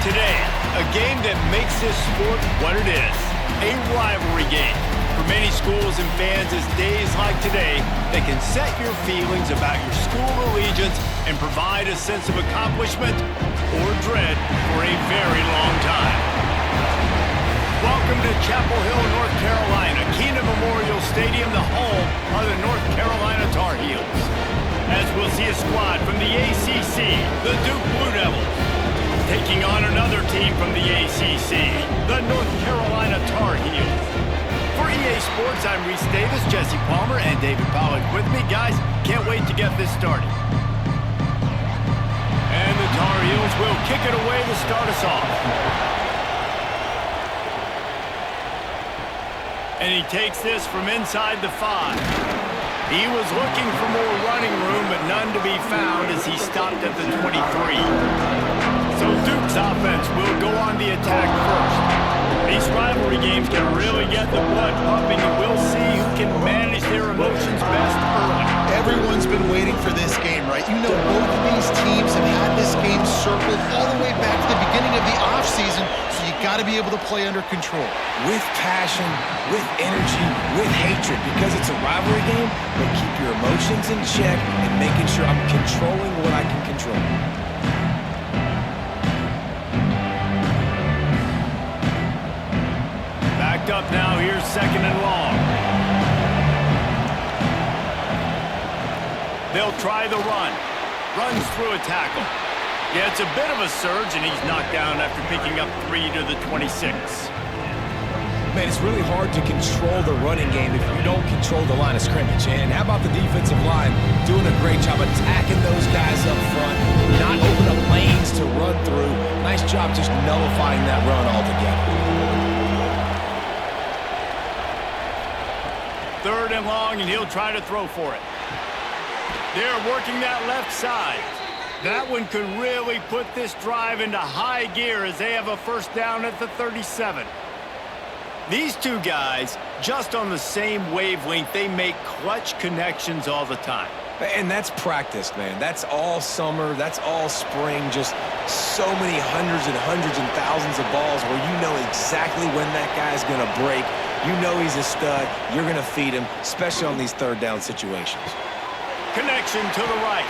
Today, a game that makes this sport what it is, a rivalry game. For many schools and fans, it's days like today that can set your feelings about your school allegiance and provide a sense of accomplishment or dread for a very long time. Welcome to Chapel Hill, North Carolina, Keenan Memorial Stadium, the home of the North Carolina Tar Heels. As we'll see a squad from the ACC, the Duke Blue Devils, taking on another team from the ACC, the North Carolina Tar Heels. For EA Sports, I'm Reese Davis, Jesse Palmer, and David Pollock with me. Guys, can't wait to get this started. And the Tar Heels will kick it away to start us off. And he takes this from inside the 5. He was looking for more running room, but none to be found as he stopped at the 23. So Duke's offense will go on the attack first. These rivalry games can really get the blood pumping, and we'll see who can manage their emotions best early. Everyone's been waiting for this game, right? You know, both of these teams have had this game circled all the way back to the beginning of the offseason, so you got to be able to play under control. With passion, with energy, with hatred, because it's a rivalry game, but keep your emotions in check and making sure I'm controlling what I can control. Backed up now, here's second and long. They'll try the run. Runs through a tackle. Yeah, it's a bit of a surge, and he's knocked down after picking up 3 to the 26. Man, it's really hard to control the running game if you don't control the line of scrimmage. And how about the defensive line doing a great job attacking those guys up front, not open up lanes to run through. Nice job just nullifying that run altogether. Third and long, and he'll try to throw for it. They're working that left side. That one could really put this drive into high gear as they have a first down at the 37. These two guys, just on the same wavelength, they make clutch connections all the time. And that's practice, man. That's all summer. That's all spring. Just so many hundreds and thousands of balls where you know exactly when that guy's going to break. You know he's a stud. You're going to feed him, especially on these third down situations. Connection to the right.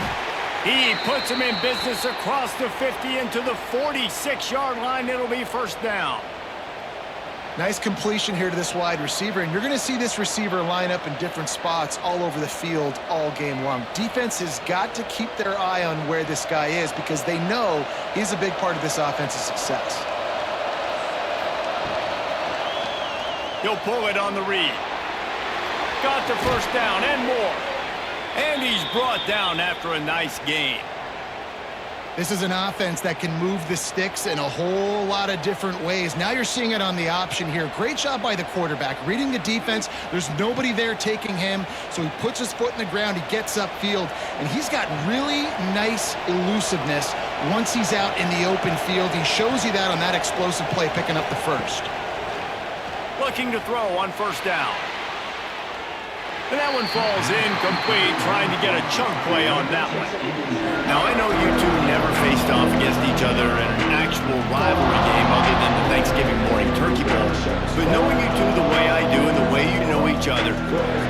He puts him in business across the 50 into the 46-yard line. It'll be first down. Nice completion here to this wide receiver, and you're going to see this receiver line up in different spots all over the field all game long. Defense has got to keep their eye on where this guy is because they know he's a big part of this offense's success. He'll pull it on the read. Got the first down and more. And he's brought down after a nice gain. This is an offense that can move the sticks in a whole lot of different ways. Now you're seeing it on the option here. Great job by the quarterback. Reading the defense, there's nobody there taking him, so he puts his foot in the ground, he gets upfield, and he's got really nice elusiveness once he's out in the open field. He shows you that on that explosive play, picking up the first. Looking to throw on first down. And that one falls incomplete, trying to get a chunk play on that one. Now, I know you two never faced off against each other in an actual rivalry game other than the Thanksgiving morning turkey bowl. But knowing you two the way I do and the way you know each other,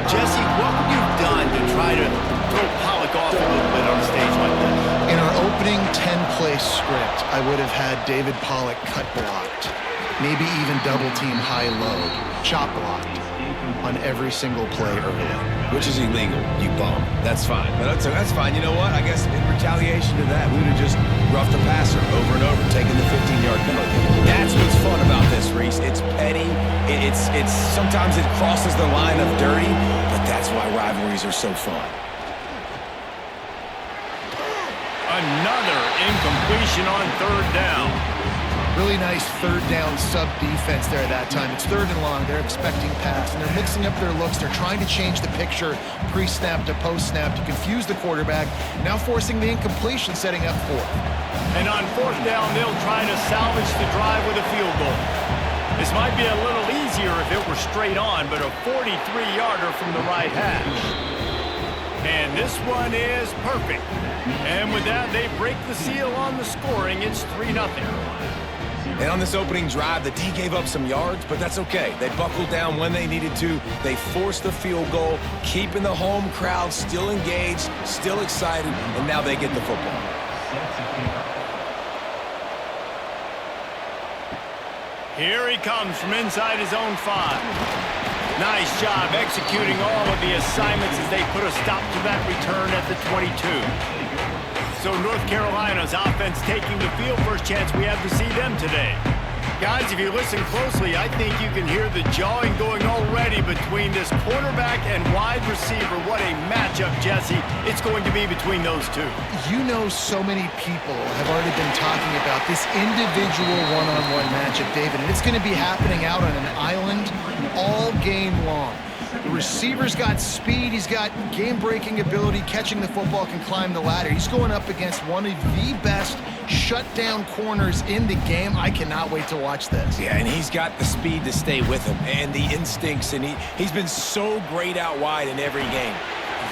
Jesse, what would you have done to try to throw Pollock off a little bit on a stage like this? In our opening 10-play script, I would have had David Pollock cut blocked. Maybe even double-team high-low, chop blocked on every single play early. Which is illegal, you bum. That's fine. But that's fine. You know what? I guess in retaliation to that, we would have just roughed the passer over and over, taking the 15-yard penalty. That's what's fun about this, Reese. It's petty. It's sometimes it crosses the line of dirty, but that's why rivalries are so fun. Another incompletion on third down. Really nice third down sub defense there that time. It's third and long. They're expecting pass, and they're mixing up their looks. They're trying to change the picture pre-snap to post-snap to confuse the quarterback, now forcing the incompletion, setting up fourth. And on fourth down, they'll try to salvage the drive with a field goal. This might be a little easier if it were straight on, but a 43-yarder from the right hash. And this one is perfect. And with that, they break the seal on the scoring. It's 3-0. And on this opening drive, the D gave up some yards, but that's okay. They buckled down when they needed to. They forced the field goal, keeping the home crowd still engaged, still excited, and now they get the football. Here he comes from inside his own 5. Nice job executing all of the assignments as they put a stop to that return at the 22. So North Carolina's offense taking the field. First chance we have to see them today. Guys, if you listen closely, I think you can hear the jawing going already between this quarterback and wide receiver. What a matchup, Jesse, it's going to be between those two. You know, so many people have already been talking about this individual one-on-one matchup, David, and it's going to be happening out on an island all game long. The receiver's got speed, he's got game-breaking ability, catching the football, can climb the ladder. He's going up against one of the best shutdown corners in the game. I cannot wait to watch this. Yeah, and he's got the speed to stay with him and the instincts, and he's been so great out wide in every game.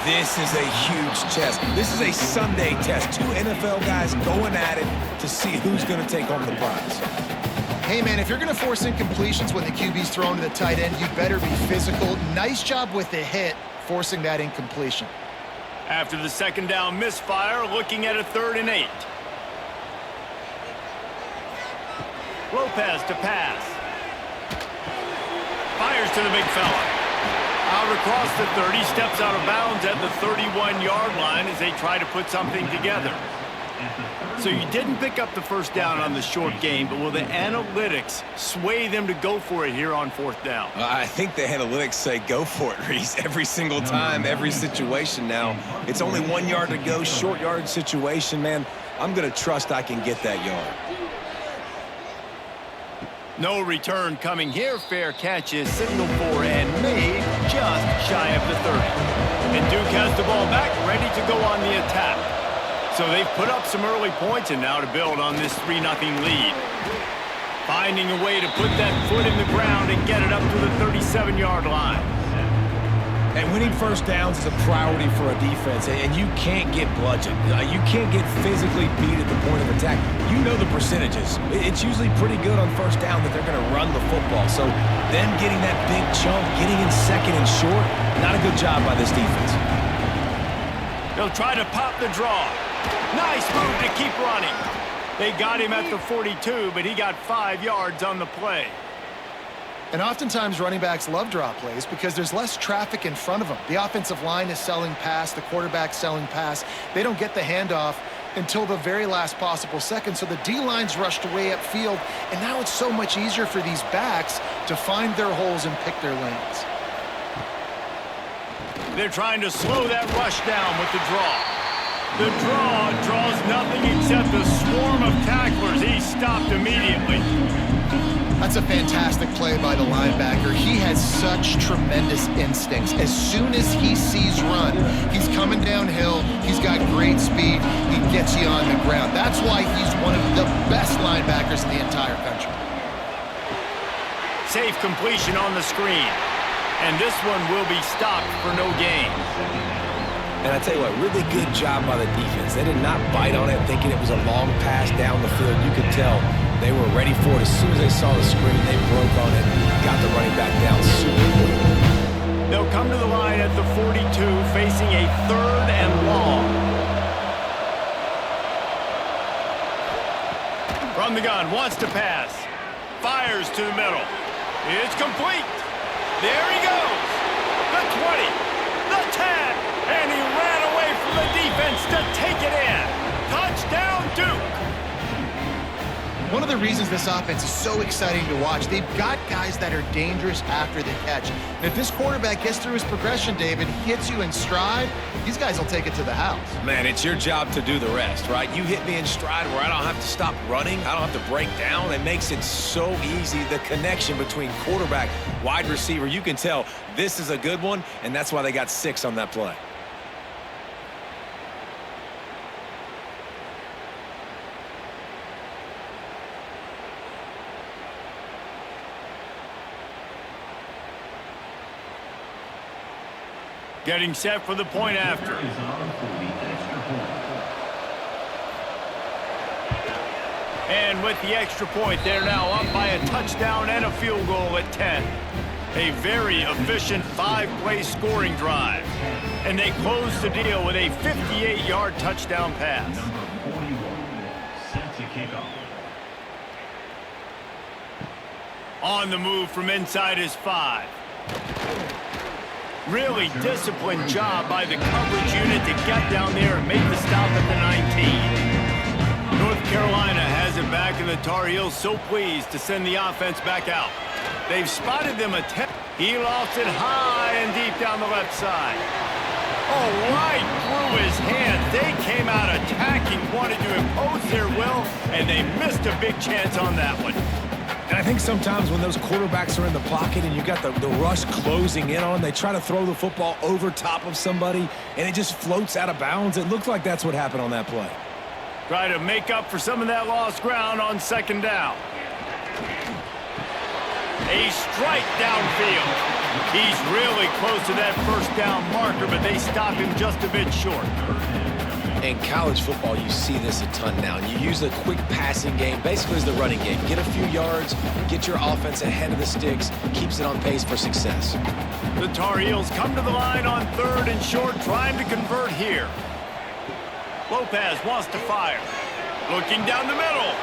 This is a huge test. This is a Sunday test. 2 NFL guys going at it to see who's going to take home the prize. Hey, man, if you're going to force incompletions when the QB's thrown to the tight end, you better be physical. Nice job with the hit, forcing that incompletion. After the second down misfire, looking at a 3rd and 8. Lopez to pass. Fires to the big fella. Out across the 30, steps out of bounds at the 31-yard line as they try to put something together. So you didn't pick up the first down on the short game, but will the analytics sway them to go for it here on 4th down? I think the analytics say go for it, Reese, every single time, every situation now. It's only 1 yard to go, short yard situation, man. I'm going to trust I can get that yard. No return coming here. Fair catch is signaled for and made just shy of the 30. And Duke has the ball back, ready to go on the attack. So they've put up some early points and now to build on this 3-0 lead. Finding a way to put that foot in the ground and get it up to the 37-yard line. And winning first downs is a priority for a defense, and you can't get bludgeoned. You can't get physically beat at the point of attack. You know the percentages. It's usually pretty good on first down that they're going to run the football. So them getting that big chunk, getting in second and short, not a good job by this defense. They'll try to pop the draw. Nice move to keep running. They got him at the 42, but he got 5 yards on the play. And oftentimes running backs love draw plays because there's less traffic in front of them. The offensive line is selling pass, the quarterback's selling pass. They don't get the handoff until the very last possible second, so the D-line's rushed away upfield, and now it's so much easier for these backs to find their holes and pick their lanes. They're trying to slow that rush down with the draw. The draw draws nothing except a swarm of tacklers. He's stopped immediately. That's a fantastic play by the linebacker. He has such tremendous instincts. As soon as he sees run, he's coming downhill. He's got great speed. He gets you on the ground. That's why he's one of the best linebackers in the entire country. Safe completion on the screen. And this one will be stopped for no gain. And I tell you what, really good job by the defense. They did not bite on it thinking it was a long pass down the field. You could tell they were ready for it. As soon as they saw the screen, they broke on it, got the running back down super quick. They'll come to the line at the 42, facing a 3rd and long. From the gun, wants to pass. Fires to the middle. It's complete. There he goes. The 20, the 10, and he ran away from the defense to take it in. Touchdown, Duke. One of the reasons this offense is so exciting to watch, they've got guys that are dangerous after the catch. And if this quarterback gets through his progression, David, hits you in stride, these guys will take it to the house. Man, it's your job to do the rest, right? You hit me in stride where I don't have to stop running. I don't have to break down. It makes it so easy. The connection between quarterback, wide receiver, you can tell this is a good one, and that's why they got 6 on that play. Getting set for the point after. And with the extra point, they're now up by a touchdown and a field goal at 10. A very efficient 5-play scoring drive. And they close the deal with a 58-yard touchdown pass. Number 41, set to kick off. On the move from inside his 5. Really disciplined job by the coverage unit to get down there and make the stop at the 19. North Carolina has it back, and the Tar Heels so pleased to send the offense back out. They've spotted them a 10. He lofts it high and deep down the left side. Oh, right through his hands. They came out attacking, wanted to impose their will, and they missed a big chance on that one. And I think sometimes when those quarterbacks are in the pocket and you got the rush closing in on, they try to throw the football over top of somebody, and it just floats out of bounds. It looks like that's what happened on that play. Try to make up for some of that lost ground on second down. A strike downfield. He's really close to that first down marker, but they stop him just a bit short. In college football, you see this a ton now. And you use the quick passing game, basically as the running game. Get a few yards, get your offense ahead of the sticks, keeps it on pace for success. The Tar Heels come to the line on 3rd and short, trying to convert here. Lopez wants to fire. Looking down the middle.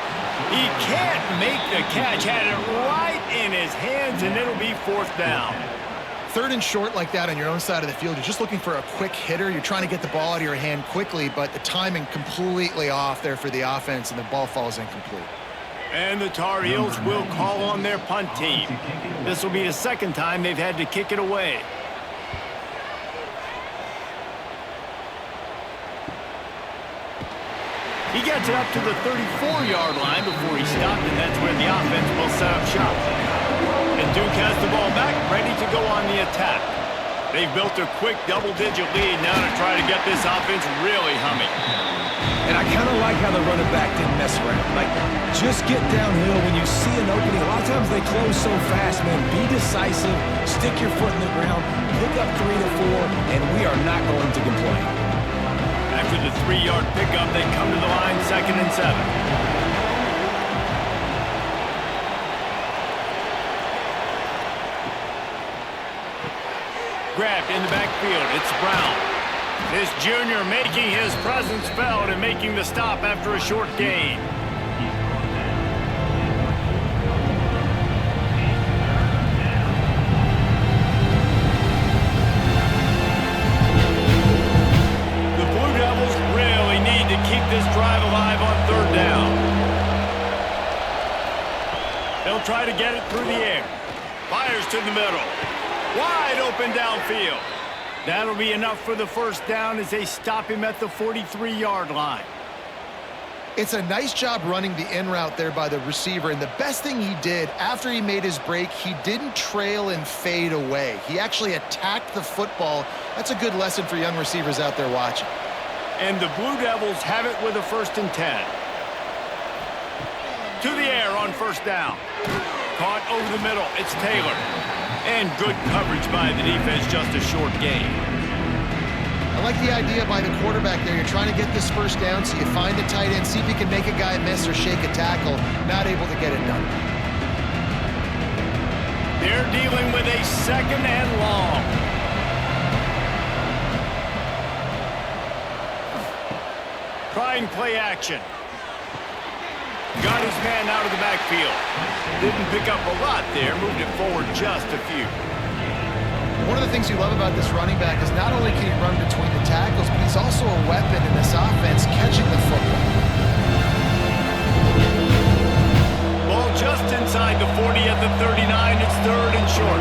He can't make the catch. Had it right in his hands, and it'll be 4th down. 3rd and short like that on your own side of the field, you're just looking for a quick hitter. You're trying to get the ball out of your hand quickly, but the timing completely off there for the offense, and the ball falls incomplete. And the Tar Heels will call on their punt team. This will be the 2nd time they've had to kick it away. He gets it up to the 34-yard line before he stopped, and that's where the offense will set up shop. And Duke has the ball back, ready to go on the attack. They've built a quick double-digit lead now to try to get this offense really humming. And I kind of like how the running back didn't mess around. Like, just get downhill when you see an opening. A lot of times they close so fast, man. Be decisive, stick your foot in the ground, pick up 3 to 4, and we are not going to complain. After the 3-yard pickup, they come to the line 2nd and 7. Grabbed in the backfield. It's Brown. This junior making his presence felt and making the stop after a short gain. The Blue Devils really need to keep this drive alive on 3rd down. They'll try to get it through the air. Fires to the middle. Wide open downfield. That'll be enough for the 1st down as they stop him at the 43-yard line. It's a nice job running the in route there by the receiver, and the best thing he did after he made his break, he didn't trail and fade away. He actually attacked the football. That's a good lesson for young receivers out there watching. And the Blue Devils have it with a 1st and 10. To the air on 1st down. Caught over the middle. It's Taylor. And good coverage by the defense, just a short gain. I like the idea by the quarterback there. You're trying to get this 1st down, so you find the tight end, see if you can make a guy miss or shake a tackle. Not able to get it done. They're dealing with a 2nd and long. Trying play action. Got his man out of the backfield. Didn't pick up a lot there, moved it forward just a few. One of the things you love about this running back is not only can he run between the tackles, but he's also a weapon in this offense catching the football. Ball just inside the 40 at the 39. It's 3rd and short.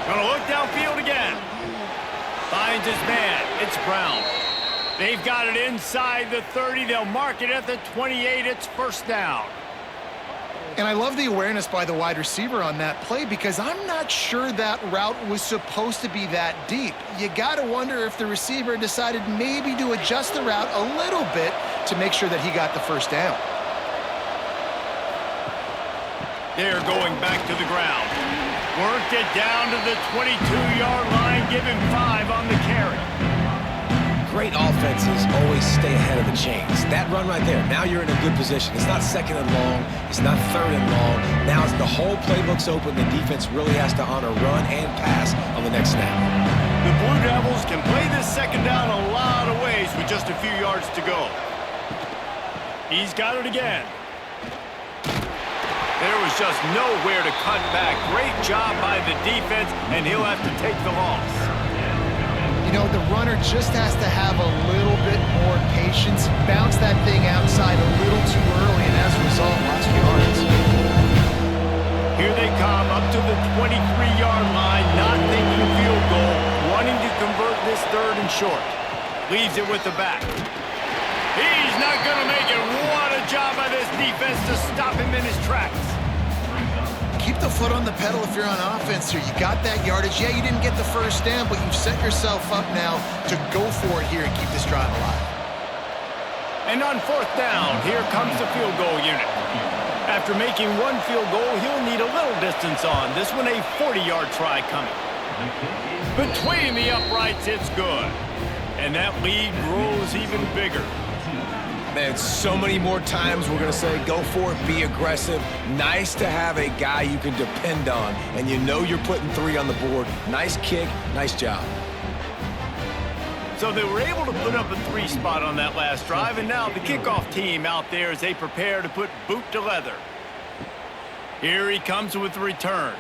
Gonna look downfield again. Finds his man. It's Brown. They've got it inside the 30. They'll mark it at the 28. It's 1st down. And I love the awareness by the wide receiver on that play, because I'm not sure that route was supposed to be that deep. You got to wonder if the receiver decided maybe to adjust the route a little bit to make sure that he got the 1st down. They're going back to the ground. Worked it down to the 22-yard line. Give him 5 on the carry. great offenses always stay ahead of the chains. That run right there, now you're in a good position. It's not second and long. It's not third and long. Now the whole playbook's open. The defense really has to honor run and pass on the next snap. The Blue Devils can play this second down a lot of ways with just a few yards to go. He's got it again. There was just nowhere to cut back. Great job by the defense, and he'll have to take the loss. You know, the runner just has to have a little bit more patience, bounce that thing outside a little too early, and as a result, lost yards. Here they come up to the 23-yard line, not thinking field goal, wanting to convert this third and short. Leaves it with the back. He's not going to make it. What a job by this defense to stop him in his tracks. Keep the foot on the pedal if you're on offense here. You got that yardage. Yeah, you didn't get the first down, but you've set yourself up now to go for it here and keep this drive alive. And on fourth down, here comes the field goal unit. After making one field goal, he'll need a little distance on. This one a 40-yard try coming. Between the uprights, it's good. And that lead grows even bigger. Man, so many more times we're going to say, go for it, be aggressive. Nice to have a guy you can depend on, and you know you're putting 3 on the board. Nice kick, nice job. So they were able to put up a 3 spot on that last drive, and now the kickoff team out there as they prepare to put boot to leather. Here he comes with the return.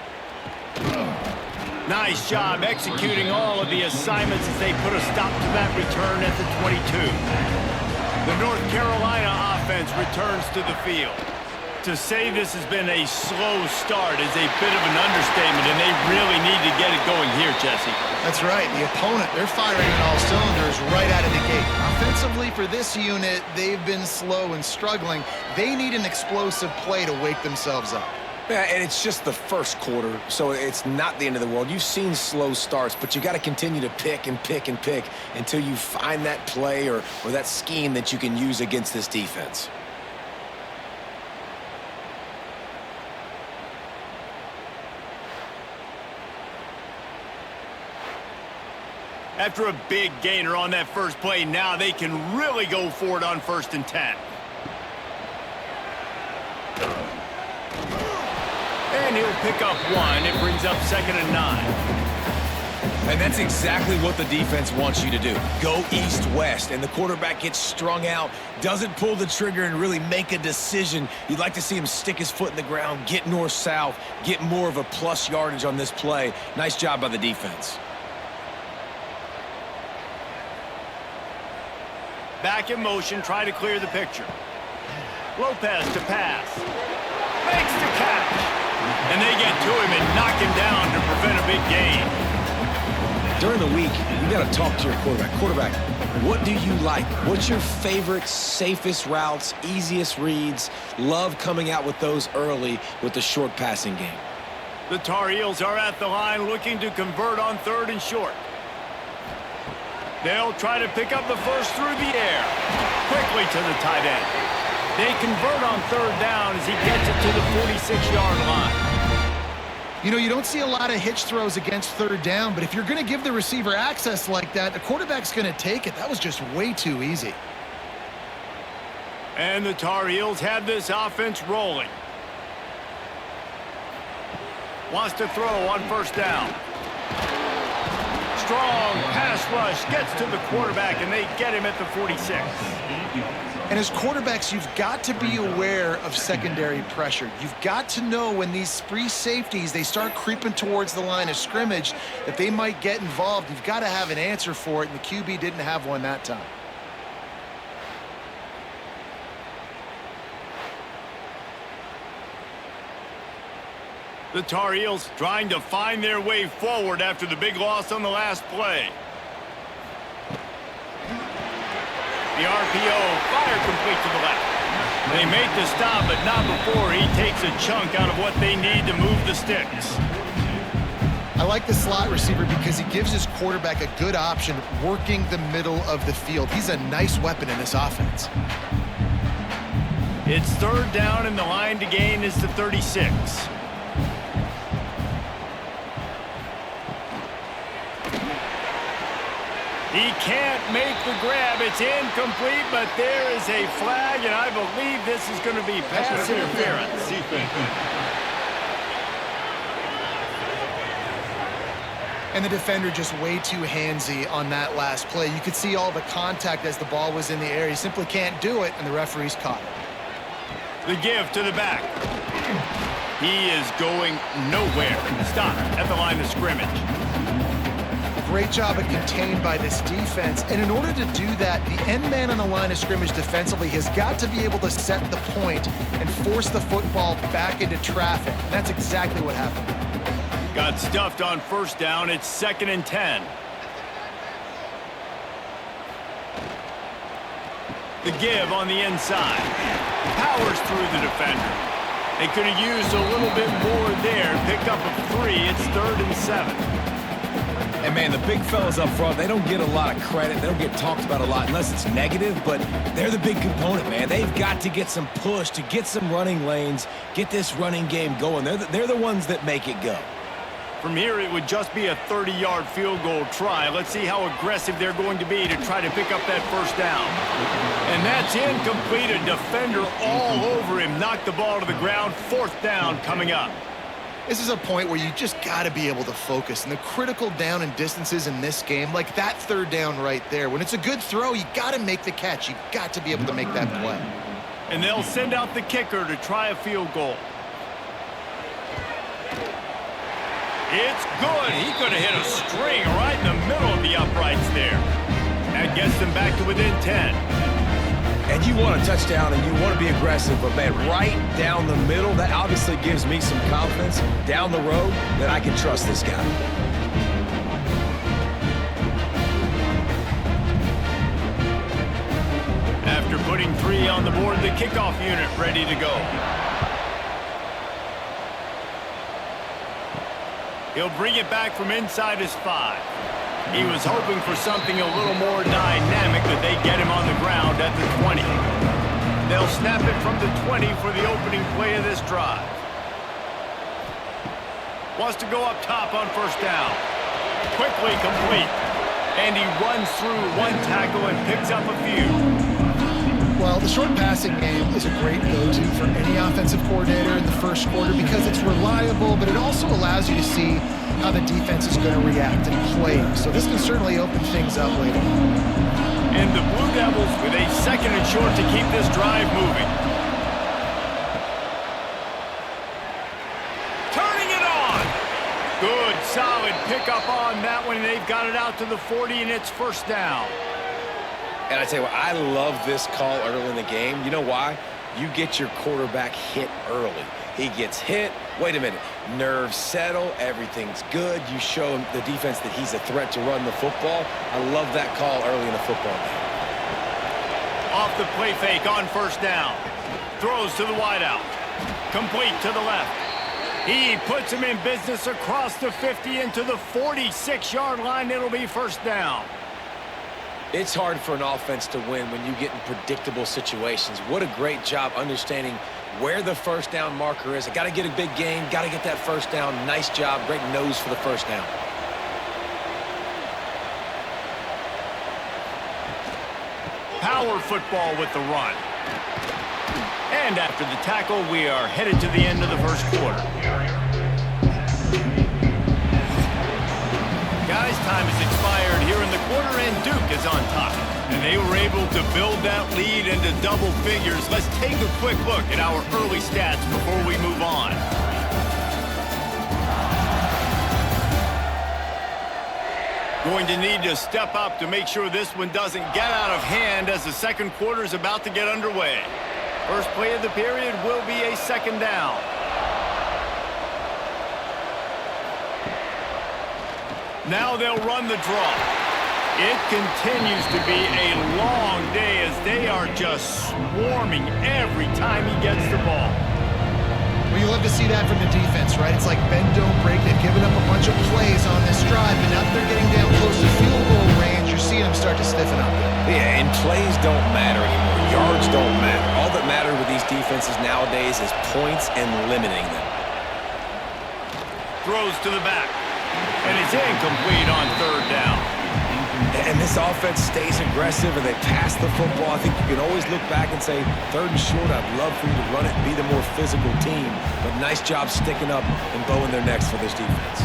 Nice job executing all of the assignments as they put a stop to that return at the 22. The North Carolina offense returns to the field. To say this has been a slow start is a bit of an understatement, and they really need to get it going here, Jesse. That's right. The opponent, they're firing on all cylinders right out of the gate. Offensively, for this unit, they've been slow and struggling. They need an explosive play to wake themselves up. Yeah, and it's just the first quarter, so it's not the end of the world. You've seen slow starts, but you got to continue to pick and pick and pick until you find that play or that scheme that you can use against this defense. After a big gainer on that first play, now they can really go for it on 1st and 10. And he'll pick up 1. It brings up 2nd and 9. And that's exactly what the defense wants you to do. Go east-west, and the quarterback gets strung out, doesn't pull the trigger and really make a decision. You'd like to see him stick his foot in the ground, get north-south, get more of a plus yardage on this play. Nice job by the defense. Back in motion, try to clear the picture. Lopez to pass. Makes the catch. And they get to him and knock him down to prevent a big gain. During the week, you got to talk to your quarterback. Quarterback, what do you like? What's your favorite, safest routes, easiest reads? Love coming out with those early with the short passing game. The Tar Heels are at the line looking to convert on 3rd and short. They'll try to pick up the first through the air. Quickly to the tight end. They convert on 3rd down as he gets it to the 46-yard line. You know, you don't see a lot of hitch throws against 3rd down, but if you're going to give the receiver access like that, the quarterback's going to take it. That was just way too easy. And the Tar Heels have this offense rolling. Wants to throw on 1st down. Strong pass rush gets to the quarterback, and they get him at the 46. And as quarterbacks, you've got to be aware of secondary pressure. You've got to know when these free safeties, they start creeping towards the line of scrimmage, that they might get involved. You've got to have an answer for it, and the QB didn't have one that time. The Tar Heels trying to find their way forward after the big loss on the last play. The RPO, fire complete to the left. They make the stop, but not before he takes a chunk out of what they need to move the sticks. I like the slot receiver because he gives his quarterback a good option working the middle of the field. He's a nice weapon in this offense. It's 3rd down, and the line to gain is the 36. He can't make the grab. It's incomplete, but there is a flag, and I believe this is going to be pass interference. And the defender just way too handsy on that last play. You could see all the contact as the ball was in the air. He simply can't do it, and the referee's caught it. The give to the back. He is going nowhere. Stop at the line of scrimmage. Great job of contained by this defense. And in order to do that, the end man on the line of scrimmage defensively has got to be able to set the point and force the football back into traffic. And that's exactly what happened. Got stuffed on first down. It's 2nd and 10. The give on the inside. Powers through the defender. They could have used a little bit more there. Picked up a 3. It's 3rd and 7. And, man, the big fellas up front, they don't get a lot of credit. They don't get talked about a lot unless it's negative, but they're the big component, man. They've got to get some push, to get some running lanes, get this running game going. They're the ones that make it go. From here, it would just be a 30-yard field goal try. Let's see how aggressive they're going to be to try to pick up that first down. And that's incomplete. A defender all over him. Knocked the ball to the ground. 4th down coming up. This is a point where you just got to be able to focus. And the critical down and distances in this game, like that 3rd down right there, when it's a good throw, you got to make the catch. You got to be able to make that play. And they'll send out the kicker to try a field goal. It's good. He could have hit a string right in the middle of the uprights there. That gets them back to within 10. And you want a touchdown and you want to be aggressive, but, man, right down the middle, that obviously gives me some confidence down the road that I can trust this guy. After putting 3 on the board, the kickoff unit ready to go. He'll bring it back from inside his 5. He was hoping for something a little more dynamic, but they get him on the ground at the 20. They'll snap it from the 20 for the opening play of this drive. Wants to go up top on first down. Quickly complete. And he runs through 1 tackle and picks up a few. Well, the short passing game is a great go-to for any offensive coordinator in the first quarter because it's reliable, but it also allows you to see how the defense is going to react and play. So this can certainly open things up later. And the Blue Devils with a 2nd and short to keep this drive moving. Turning it on. Good, solid pickup on that one. They've got it out to the 40, and it's first down. And I tell you what, I love this call early in the game. You know why? You get your quarterback hit early. He gets hit. Wait a minute. Nerves settle. Everything's good. You show him, the defense, that he's a threat to run the football. I love that call early in the football game. Off the play fake on first down. Throws to the wideout. Complete to the left. He puts him in business across the 50 into the 46-yard line. It'll be first down. It's hard for an offense to win when you get in predictable situations. What a great job understanding where the first down marker is. I got to get a big gain, got to get that first down. Nice job, great nose for the first down. Power football with the run. And after the tackle, we are headed to the end of the first quarter. Guys, time has expired here in the quarter, and Duke is on top. And they were able to build that lead into double figures. Let's take a quick look at our early stats before we move on. Going to need to step up to make sure this one doesn't get out of hand as the second quarter is about to get underway. First play of the period will be a 2nd down. Now they'll run the draw. It continues to be a long day as they are just swarming every time he gets the ball. Well, you love to see that from the defense, right? It's like bend, don't break. They've given up a bunch of plays on this drive, but now that they're getting down close to field goal range, you're seeing them start to stiffen up. Yeah, and plays don't matter anymore. Yards don't matter. All that matters with these defenses nowadays is points and limiting them. Throws to the back. And it's incomplete on 3rd down. And this offense stays aggressive and they pass the football. I think you can always look back and say, 3rd and short, I'd love for you to run it and be the more physical team. But nice job sticking up and bowing their necks for this defense.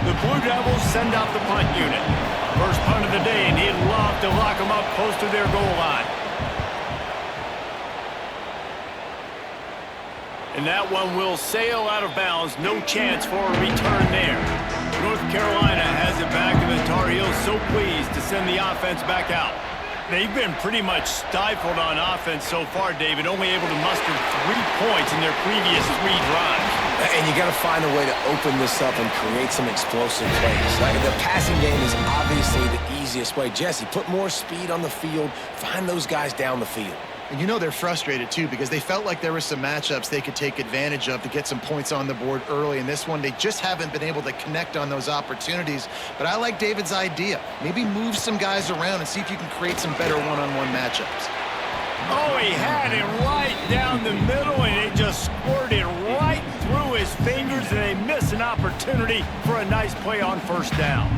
The Blue Devils send out the punt unit. First punt of the day, and he'd love to lock them up close to their goal line. And that one will sail out of bounds. No chance for a return there. North Carolina has it back, and the Tar Heels so pleased to send the offense back out. They've been pretty much stifled on offense so far, David, only able to muster 3 points in their previous 3 drives. And you got to find a way to open this up and create some explosive plays. Like the passing game is obviously the easiest way. Jesse, put more speed on the field. Find those guys down the field. And you know they're frustrated, too, because they felt like there were some matchups they could take advantage of to get some points on the board early. In this one, they just haven't been able to connect on those opportunities. But I like David's idea. Maybe move some guys around and see if you can create some better one-on-one matchups. Oh, he had it right down the middle, and it just squirted right through his fingers, and they miss an opportunity for a nice play on first down.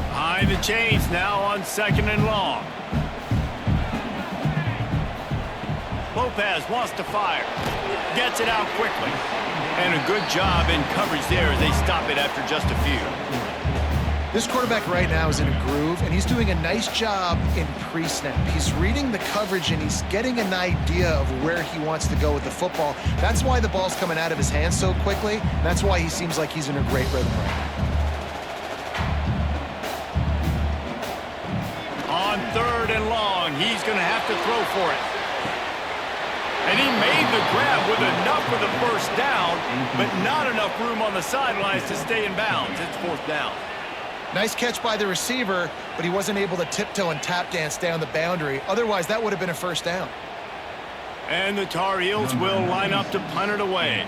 Behind the chains now on 2nd and long. Lopez wants to fire. Gets it out quickly. And a good job in coverage there as they stop it after just a few. This quarterback right now is in a groove, and he's doing a nice job in pre-snap. He's reading the coverage, and he's getting an idea of where he wants to go with the football. That's why the ball's coming out of his hands so quickly. That's why he seems like he's in a great rhythm right now. On 3rd and long, he's going to have to throw for it. And he made the grab with enough for the first down, but not enough room on the sidelines to stay in bounds. It's 4th down. Nice catch by the receiver, but he wasn't able to tiptoe and tap dance down the boundary. Otherwise, that would have been a first down. And the Tar Heels will line up to punt it away.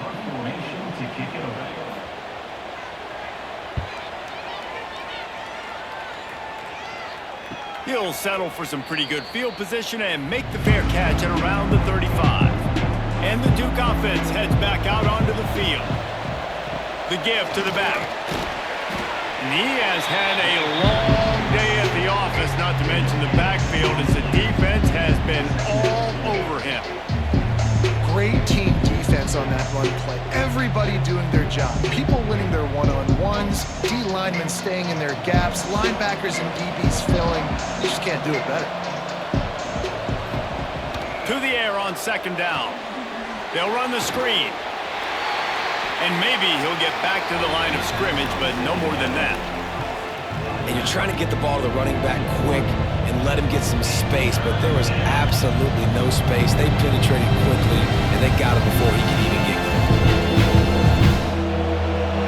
He'll settle for some pretty good field position and make the fair catch at around the 35. And the Duke offense heads back out onto the field. The give to the back. And he has had a long day at the office, not to mention the backfield, as the defense has been all over him. Great team defense on that run play. Everybody doing their job. People winning their one-on-ones, D-linemen staying in their gaps, linebackers and DBs filling. You just can't do it better. To the air on 2nd down. They'll run the screen. And maybe he'll get back to the line of scrimmage, but no more than that. And you're trying to get the ball to the running back quick and let him get some space, but there was absolutely no space. They penetrated quickly, and they got him before he could even get going.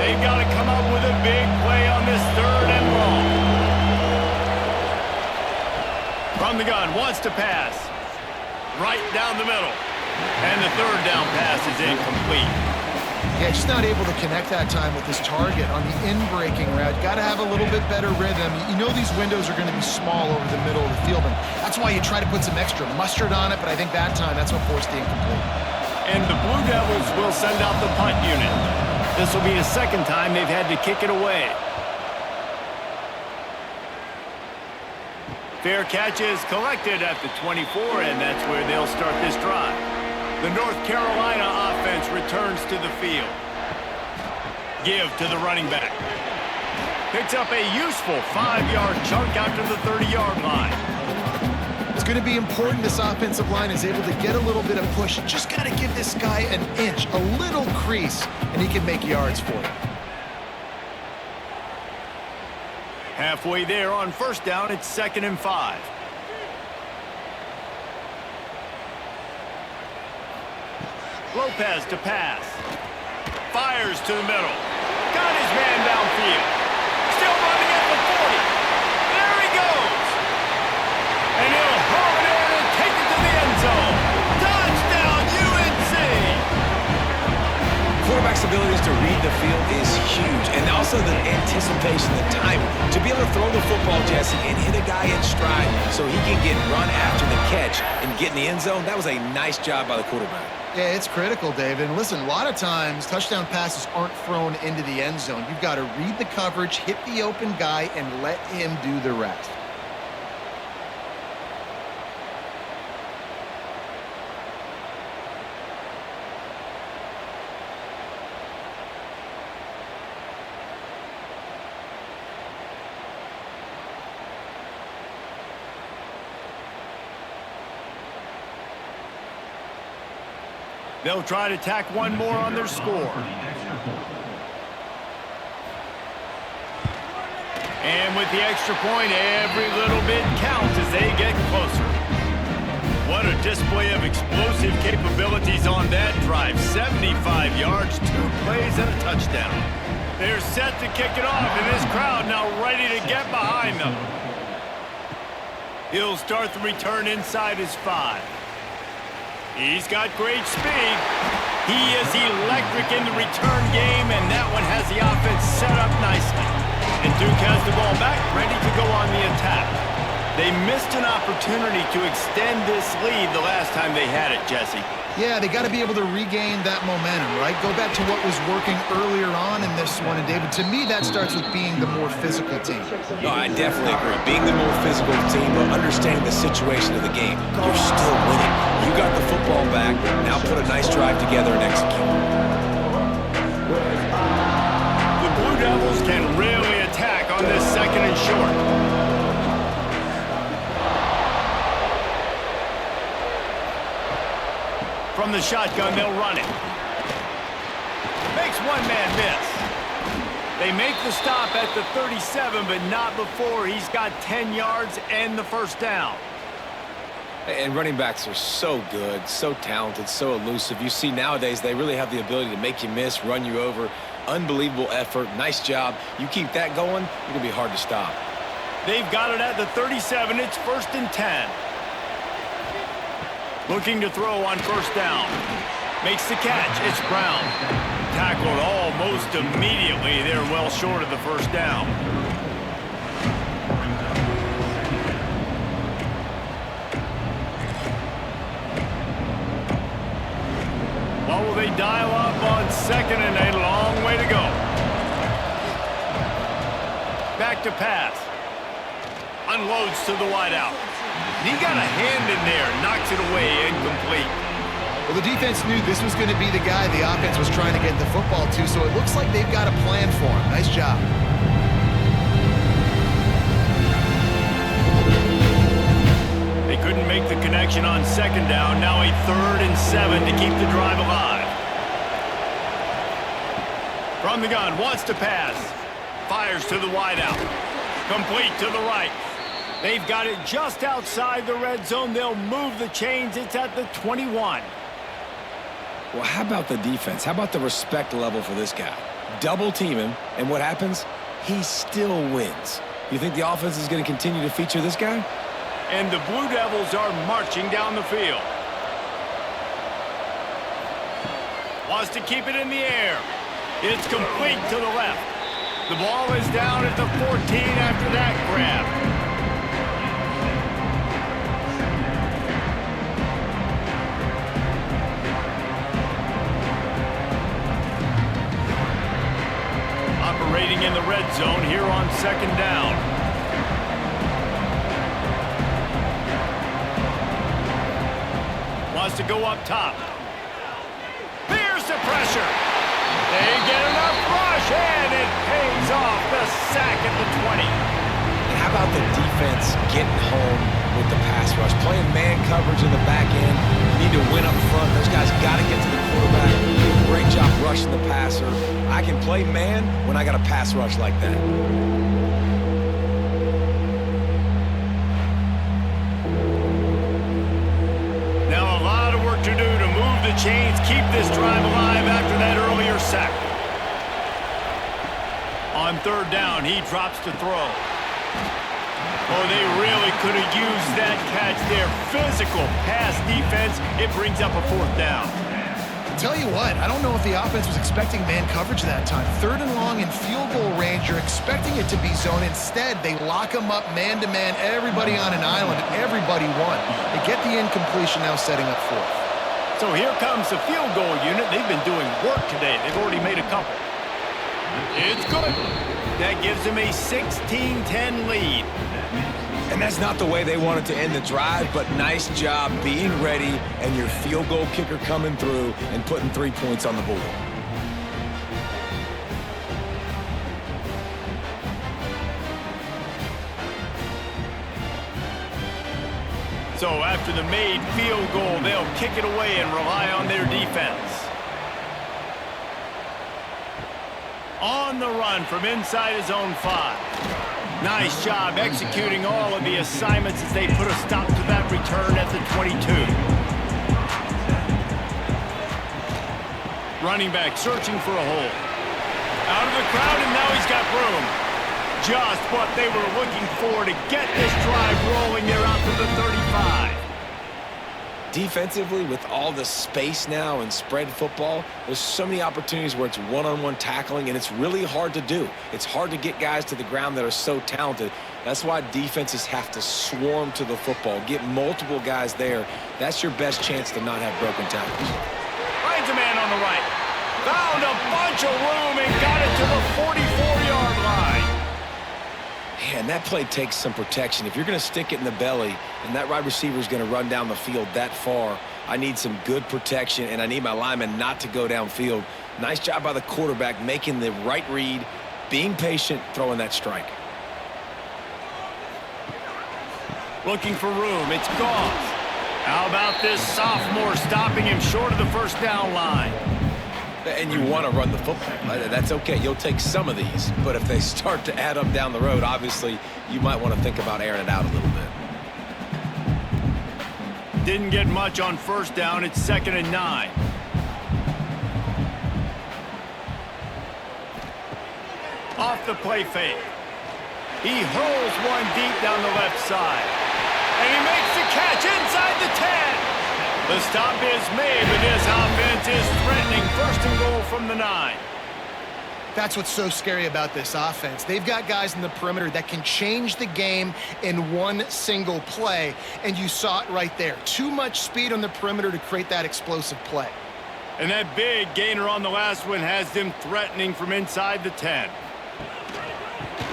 They've got to come up with a big play on this 3rd and long. From the gun, wants to pass. Right down the middle. And the 3rd down pass is incomplete. Yeah, just not able to connect that time with his target on the in-breaking route. Got to have a little bit better rhythm. You know these windows are going to be small over the middle of the field, and that's why you try to put some extra mustard on it, but I think that time that's what forced the incomplete. And the Blue Devils will send out the punt unit. This will be the 2nd time they've had to kick it away. Fair catch is collected at the 24, and that's where they'll start this drive. The North Carolina offense returns to the field. Give to the running back. Picks up a useful 5-yard chunk out to the 30-yard line. It's going to be important this offensive line is able to get a little bit of push. Just got to give this guy an inch, a little crease, and he can make yards for it. Halfway there on 1st down, it's 2nd and 5. Lopez to pass. Fires to the middle. Got his man downfield. Still running at the 40. There he goes. And he'll haul it in and take it to the end zone. Touchdown, UNC! Quarterbacks have abilities to read the field is huge. And also the anticipation, the timing. To be able to throw the football, Jesse, and hit a guy in stride so he can get run after the catch and get in the end zone, that was a nice job by the quarterback. Yeah, it's critical, David. And listen, a lot of times touchdown passes aren't thrown into the end zone. You've got to read the coverage, hit the open guy, and let him do the rest. They'll try to tack one more on their score. And with the extra point, every little bit counts as they get closer. What a display of explosive capabilities on that drive. 75 yards, 2 plays, and a touchdown. They're set to kick it off, and this crowd now ready to get behind them. He'll start the return inside his 5. He's got great speed. He is electric in the return game, and that one has the offense set up nicely. And Duke has the ball back, ready to go on the attack. They missed an opportunity to extend this lead the last time they had it, Jesse. Yeah, they got to be able to regain that momentum, right? Go back to what was working earlier on in this one. And, David, to me, that starts with being the more physical team. No, I definitely agree. Being the more physical team, but understanding the situation of the game. You're still winning. You got the football back. Now put a nice drive together and execute. The Blue Devils can really attack on this second and short. From the shotgun, they'll run it. Makes one man miss. They make the stop at the 37, but not before he's got 10 yards and the first down. And running backs are so good, so talented, so elusive. You see nowadays they really have the ability to make you miss, run you over. Unbelievable effort. Nice job. You keep that going, you're going to be hard to stop. They've got it at the 37. It's 1st and 10. Looking to throw on first down. Makes the catch. It's Brown. Tackled almost immediately. They're well short of the first down. What will they dial up on second and a long way to go? Back to pass. Unloads to the wideout. He got a hand in there, knocks it away, incomplete. Well, the defense knew this was going to be the guy the offense was trying to get the football to, so it looks like they've got a plan for him. Nice job. They couldn't make the connection on second down. Now a 3rd and 7 to keep the drive alive. From the gun, wants to pass. Fires to the wideout. Complete to the right. They've got it just outside the red zone. They'll move the chains. It's at the 21. Well, how about the defense? How about the respect level for this guy? Double team him, and what happens? He still wins. You think the offense is going to continue to feature this guy? And the Blue Devils are marching down the field. Wants to keep it in the air. It's complete to the left. The ball is down at the 14 after that grab. Operating in the red zone here on second down. Wants to go up top. Here's the pressure. They get enough rush, and it pays off the sack at the 20. And how about the defense getting home with the pass rush? Playing man coverage in the back end. You need to win up front. Those guys got to get to the quarterback. Do a great job rushing the passer. I can play man when I got a pass rush like that. Now a lot of work to do to move the chains, keep this drive alive after that earlier sack. On third down, he drops to throw. Oh, they really could have used that catch there. Physical pass defense. It brings up a 4th down. Tell you what, I don't know if the offense was expecting man coverage that time. 3rd and long in field goal range, you're expecting it to be zone. Instead, they lock them up man-to-man, everybody on an island, and everybody won. They get the incompletion, now setting up 4th. So here comes the field goal unit. They've been doing work today. They've already made a couple. It's good. That gives them a 16-10 lead. And that's not the way they wanted to end the drive, but nice job being ready and your field goal kicker coming through and putting 3 points on the board. So after the made field goal, they'll kick it away and rely on their defense. On the run from inside his own 5. Nice job executing all of the assignments as they put a stop to that return at the 22. Running back searching for a hole. Out of the crowd, and now he's got room. Just what they were looking for to get this drive rolling. They're out to the 35. Defensively, with all the space now and spread football, there's so many opportunities where it's one-on-one tackling, and it's really hard to do. It's hard to get guys to the ground that are so talented. That's why defenses have to swarm to the football, get multiple guys there. That's your best chance to not have broken tackles. Finds a man on the right. Found a bunch of room and got it to the 44-yard line. And that play takes some protection. If you're going to stick it in the belly and that wide receiver is going to run down the field that far, I need some good protection, and I need my lineman not to go downfield. Nice job by the quarterback making the right read, being patient, throwing that strike. Looking for room. It's Goff. How about this sophomore stopping him short of the first down line? And you want to run the football. That's okay. You'll take some of these. But if they start to add up down the road, obviously, you might want to think about airing it out a little bit. Didn't get much on first down. It's 2nd and 9. Off the play fake. He hurls one deep down the left side. And he makes the catch inside the 10. The stop is made, but this offense is threatening. 1st and goal from the 9. That's what's so scary about this offense. They've got guys in the perimeter that can change the game in one single play, and you saw it right there. Too much speed on the perimeter to create that explosive play. And that big gainer on the last one has them threatening from inside the 10.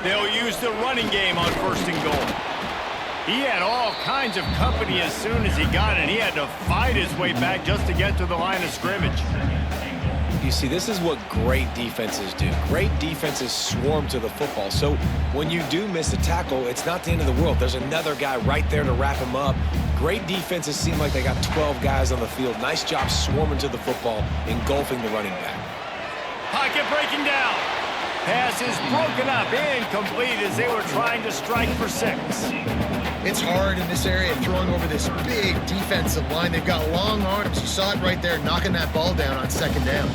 They'll use the running game on 1st and goal. He had all kinds of company as soon as he got it. He had to fight his way back just to get to the line of scrimmage. You see, this is what great defenses do. Great defenses swarm to the football. So when you do miss a tackle, it's not the end of the world. There's another guy right there to wrap him up. Great defenses seem like they got 12 guys on the field. Nice job swarming to the football, engulfing the running back. Pocket breaking down. Pass is broken up, incomplete as they were trying to strike for 6. It's hard in this area throwing over this big defensive line. They've got long arms. You saw it right there, knocking that ball down on 2nd down.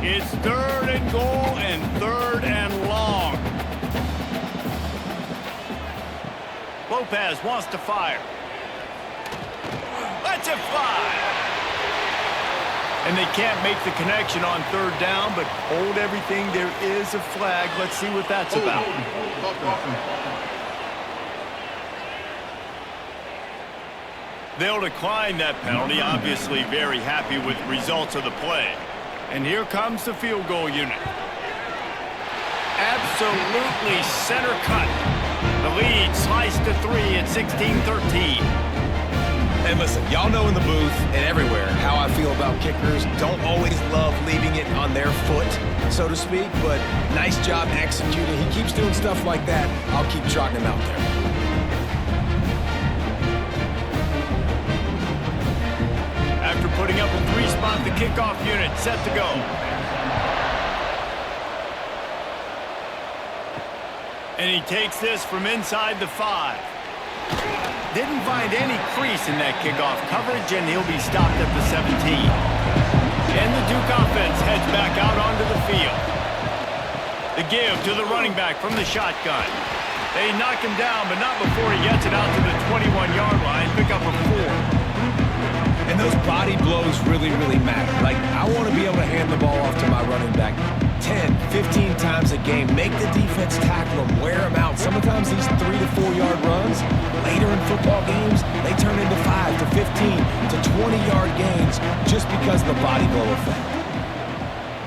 It's 3rd and goal and 3rd and long. Lopez wants to fire. Lets it fly. And they can't make the connection on 3rd down, but hold everything. There is a flag. Let's see what that's about. They'll decline that penalty. Obviously very happy with the results of the play. And here comes the field goal unit. Absolutely center cut. The lead sliced to 3 at 16-13. And listen, y'all know in the booth and everywhere how I feel about kickers. Don't always love leaving it on their foot, so to speak, but nice job executing. He keeps doing stuff like that. I'll keep trotting him out there. After putting up a 3-spot, the kickoff unit set to go. And he takes this from inside the 5. Didn't find any crease in that kickoff coverage, and he'll be stopped at the 17. And the Duke offense heads back out onto the field. The give to the running back from the shotgun. They knock him down, but not before he gets it out to the 21-yard line. Pick up a 4. those body blows really, really matter. Like, I want to be able to hand the ball off to my running back 10, 15 times a game. Make the defense tackle them, wear them out. Sometimes these 3 to 4 yard runs, later in football games, they turn into 5 to 15 to 20-yard gains just because of the body blow effect.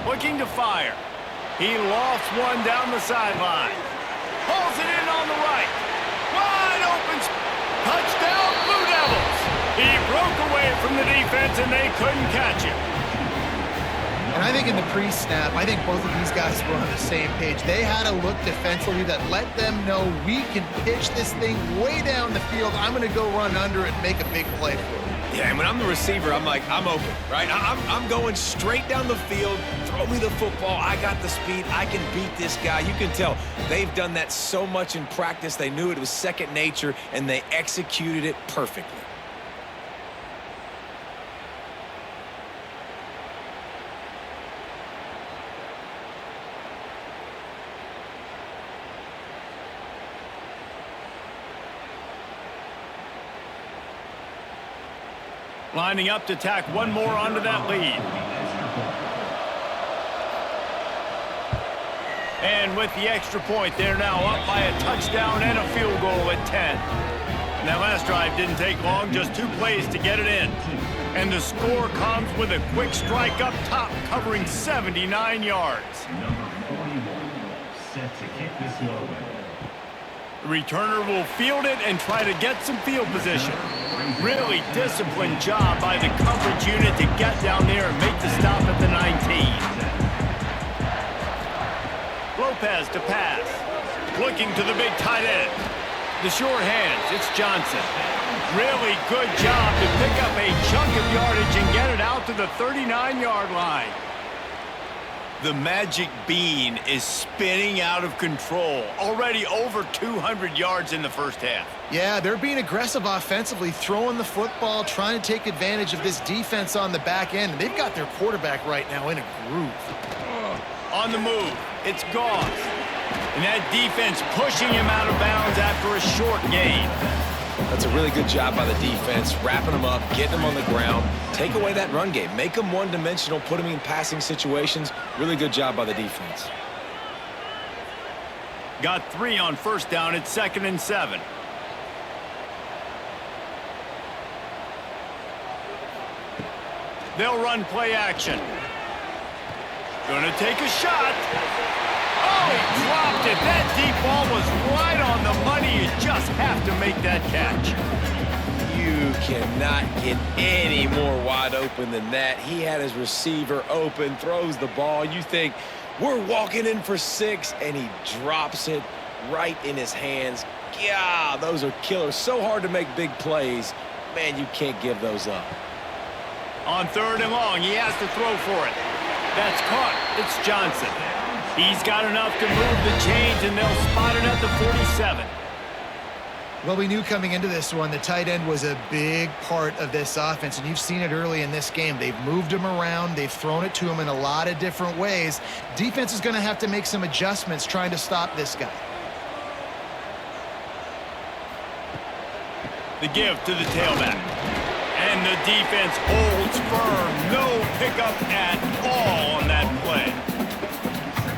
Looking to fire. He lofts one down the sideline. Pulls it in on the right. Wide open. Touchdown, Blue Devils. He broke away from the defense, and they couldn't catch him. And I think in the pre-snap, I think both of these guys were on the same page. They had a look defensively that let them know we can pitch this thing way down the field. I'm going to go run under it and make a big play for it. Yeah, and when I'm the receiver, I'm like, I'm open, right? I'm going straight down the field. Throw me the football. I got the speed. I can beat this guy. You can tell they've done that so much in practice. They knew it was second nature, and they executed it perfectly. Lining up to tack one more onto that lead. And with the extra point, they're now up by a touchdown and a field goal at 10. And that last drive didn't take long, just 2 plays to get it in. And the score comes with a quick strike up top, covering 79 yards. Number 41, set to kick this low. The returner will field it and try to get some field position. Really disciplined job by the coverage unit to get down there and make the stop at the 19. Lopez to pass. Looking to the big tight end. The sure hands, it's Johnson. Really good job to pick up a chunk of yardage and get it out to the 39-yard line. The magic bean is spinning out of control. Already over 200 yards in the first half. Yeah, they're being aggressive offensively, throwing the football, trying to take advantage of this defense on the back end. They've got their quarterback right now in a groove. On the move, it's Goss. And that defense pushing him out of bounds after a short gain. That's a really good job by the defense, wrapping them up, getting them on the ground. Take away that run game. Make them one-dimensional, put them in passing situations. Really good job by the defense. Got 3 on first down at 2nd and 7. They'll run play action. Gonna take a shot. Oh, he dropped it. That deep ball was right on the money. You just have to make that catch. You cannot get any more wide open than that. He had his receiver open, throws the ball. You think, we're walking in for 6, and he drops it right in his hands. Yeah, those are killers. So hard to make big plays. Man, you can't give those up. On 3rd and long, he has to throw for it. That's caught. It's Johnson. He's got enough to move the chains, and they'll spot it at the 47. Well, we knew coming into this one, the tight end was a big part of this offense, and you've seen it early in this game. They've moved him around. They've thrown it to him in a lot of different ways. Defense is going to have to make some adjustments trying to stop this guy. The give to the tailback. And the defense holds firm. No pickup at all on that play.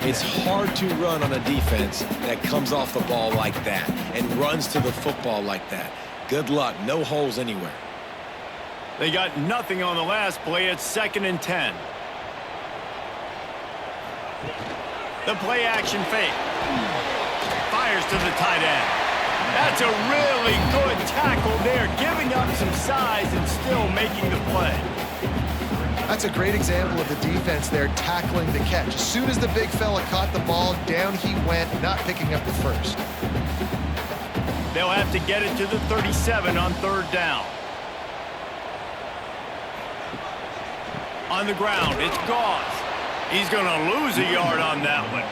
It's hard to run on a defense that comes off the ball like that and runs to the football like that. Good luck. No holes anywhere. They got nothing on the last play. It's 2nd and 10. The play action fake. Fires to the tight end. That's a really good tackle there, giving up some size and still making the play. That's a great example of the defense there tackling the catch. As soon as the big fella caught the ball, down he went, not picking up the first. They'll have to get it to the 37 on 3rd down. On the ground, it's Goss. He's going to lose a yard on that one.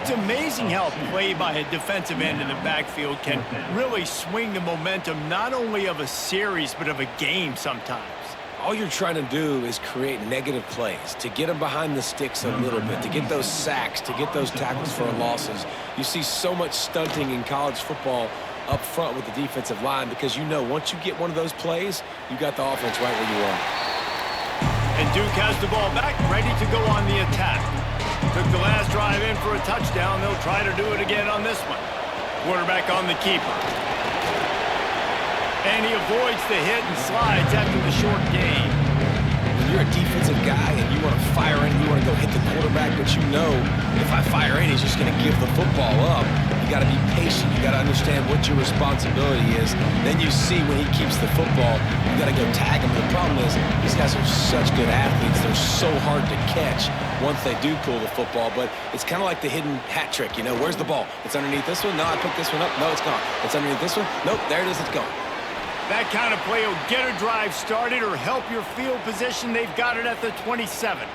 It's amazing how play by a defensive end in the backfield can really swing the momentum not only of a series but of a game sometimes. All you're trying to do is create negative plays, to get them behind the sticks a little bit, to get those sacks, to get those tackles for losses. You see so much stunting in college football up front with the defensive line because you know once you get one of those plays, you got the offense right where you are. And Duke has the ball back, ready to go on the attack. Took the last drive in for a touchdown. They'll try to do it again on this one. Quarterback on the keeper. And he avoids the hit and slides after the short gain. When you're a defensive guy and you want to fire in, you want to go hit the quarterback, but you know if I fire in, he's just going to give the football up. You got to be patient. You got to understand what your responsibility is. Then you see when he keeps the football, you got to go tag him. The problem is these guys are such good athletes. They're so hard to catch once they do pull the football, but it's kind of like the hidden hat trick. You know, where's the ball? It's underneath this one. No, I picked this one up. No, it's gone. It's underneath this one. Nope, there it is. It's gone. That kind of play will get a drive started or help your field position. They've got it at the 27.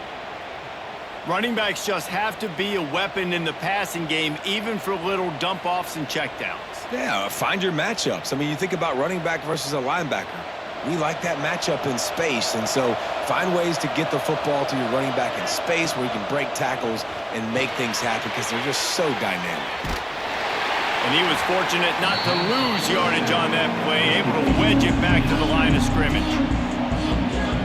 Running backs just have to be a weapon in the passing game, even for little dump-offs and checkdowns. Yeah, find your matchups. I mean, you think about running back versus a linebacker. We like that matchup in space, and so find ways to get the football to your running back in space where you can break tackles and make things happen because they're just so dynamic. And he was fortunate not to lose yardage on that play, able to wedge it back to the line of scrimmage.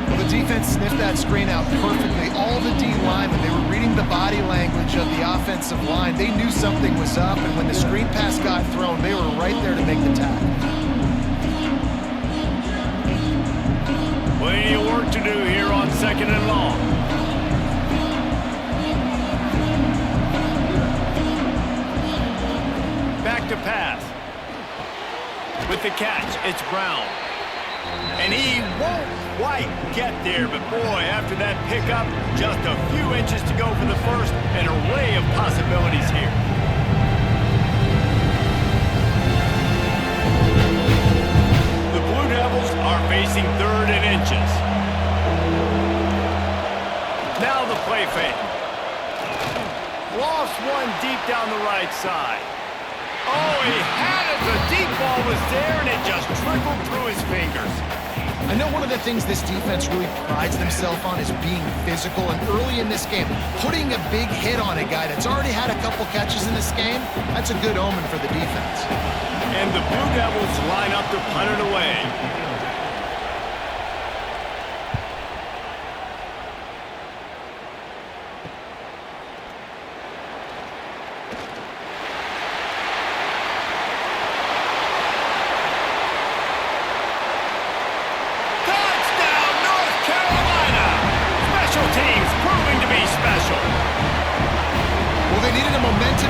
Well, the defense sniffed that screen out perfectly. All the D linemen, they were reading the body language of the offensive line. They knew something was up, and when the screen pass got thrown, they were right there to make the tackle. Plenty of work to do here on 2nd and long. Back to pass. With the catch, it's Brown. And he won't quite get there, but boy, after that pickup, just a few inches to go for the first, an array of possibilities here. The Blue Devils are facing 3rd and inches. Now the play fake. Lost one deep down the right side. Oh, he had it. The deep ball was there, and it just trickled through his fingers. I know one of the things this defense really prides themselves on is being physical, and early in this game, putting a big hit on a guy that's already had a couple catches in this game, that's a good omen for the defense. And the Blue Devils line up to punt it away.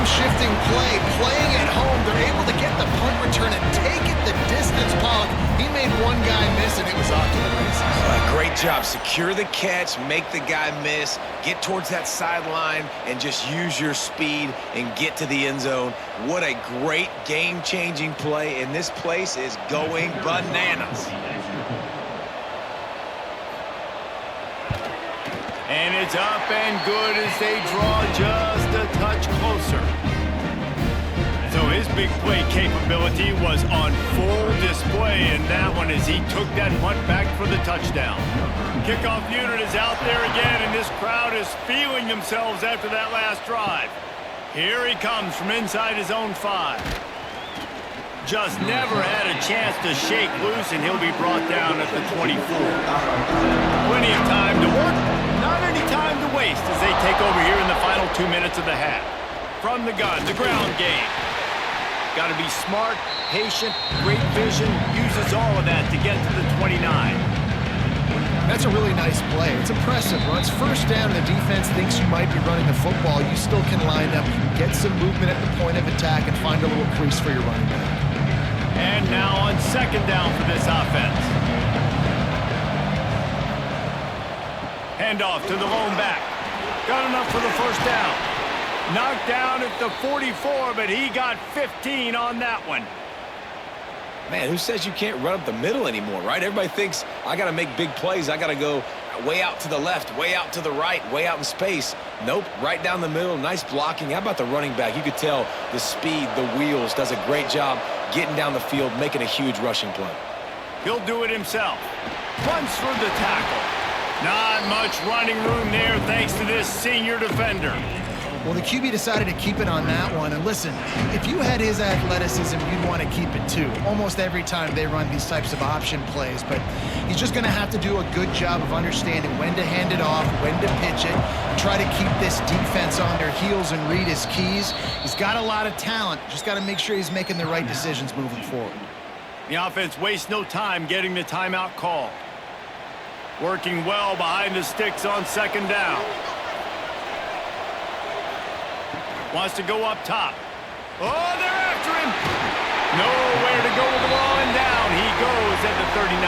Shifting play, playing at home, they're able to get the punt return and take it the distance. Pollock, he made one guy miss, and it was off to the races. Great job. Secure the catch, make the guy miss, get towards that sideline, and just use your speed and get to the end zone. What a great game-changing play, and this place is going bananas. And it's up and good as they draw just a touch closer. So his big play capability was on full display in that one as he took that punt back for the touchdown. Kickoff unit is out there again, and this crowd is feeling themselves after that last drive. Here he comes from inside his own 5. Just never had a chance to shake loose, and he'll be brought down at the 24. Plenty of time to work. Not any time to waste as they take over here in the final 2 minutes of the half. From the gun, the ground game. Got to be smart, patient, great vision, uses all of that to get to the 29. That's a really nice play. It's impressive. Runs first down, and the defense thinks you might be running the football. You still can line up, get some movement at the point of attack, and find a little crease for your running back. And now on 2nd down for this offense. Handoff to the lone back. Got enough for the first down. Knocked down at the 44, but he got 15 on that one. Man, who says you can't run up the middle anymore, right? Everybody thinks, I got to make big plays. I got to go way out to the left, way out to the right, way out in space. Nope, right down the middle, nice blocking. How about the running back? You could tell the speed, the wheels, does a great job getting down the field, making a huge rushing play. He'll do it himself. Runs through the tackle. Not much running room there thanks to this senior defender. Well, the QB decided to keep it on that one. And listen, if you had his athleticism, you'd want to keep it too. Almost every time they run these types of option plays. But he's just going to have to do a good job of understanding when to hand it off, when to pitch it, try to keep this defense on their heels and read his keys. He's got a lot of talent. Just got to make sure he's making the right decisions moving forward. The offense wastes no time getting the timeout call. Working well behind the sticks on second down. Wants to go up top. Oh, they're after him. Nowhere to go with the ball, and down he goes at the 39.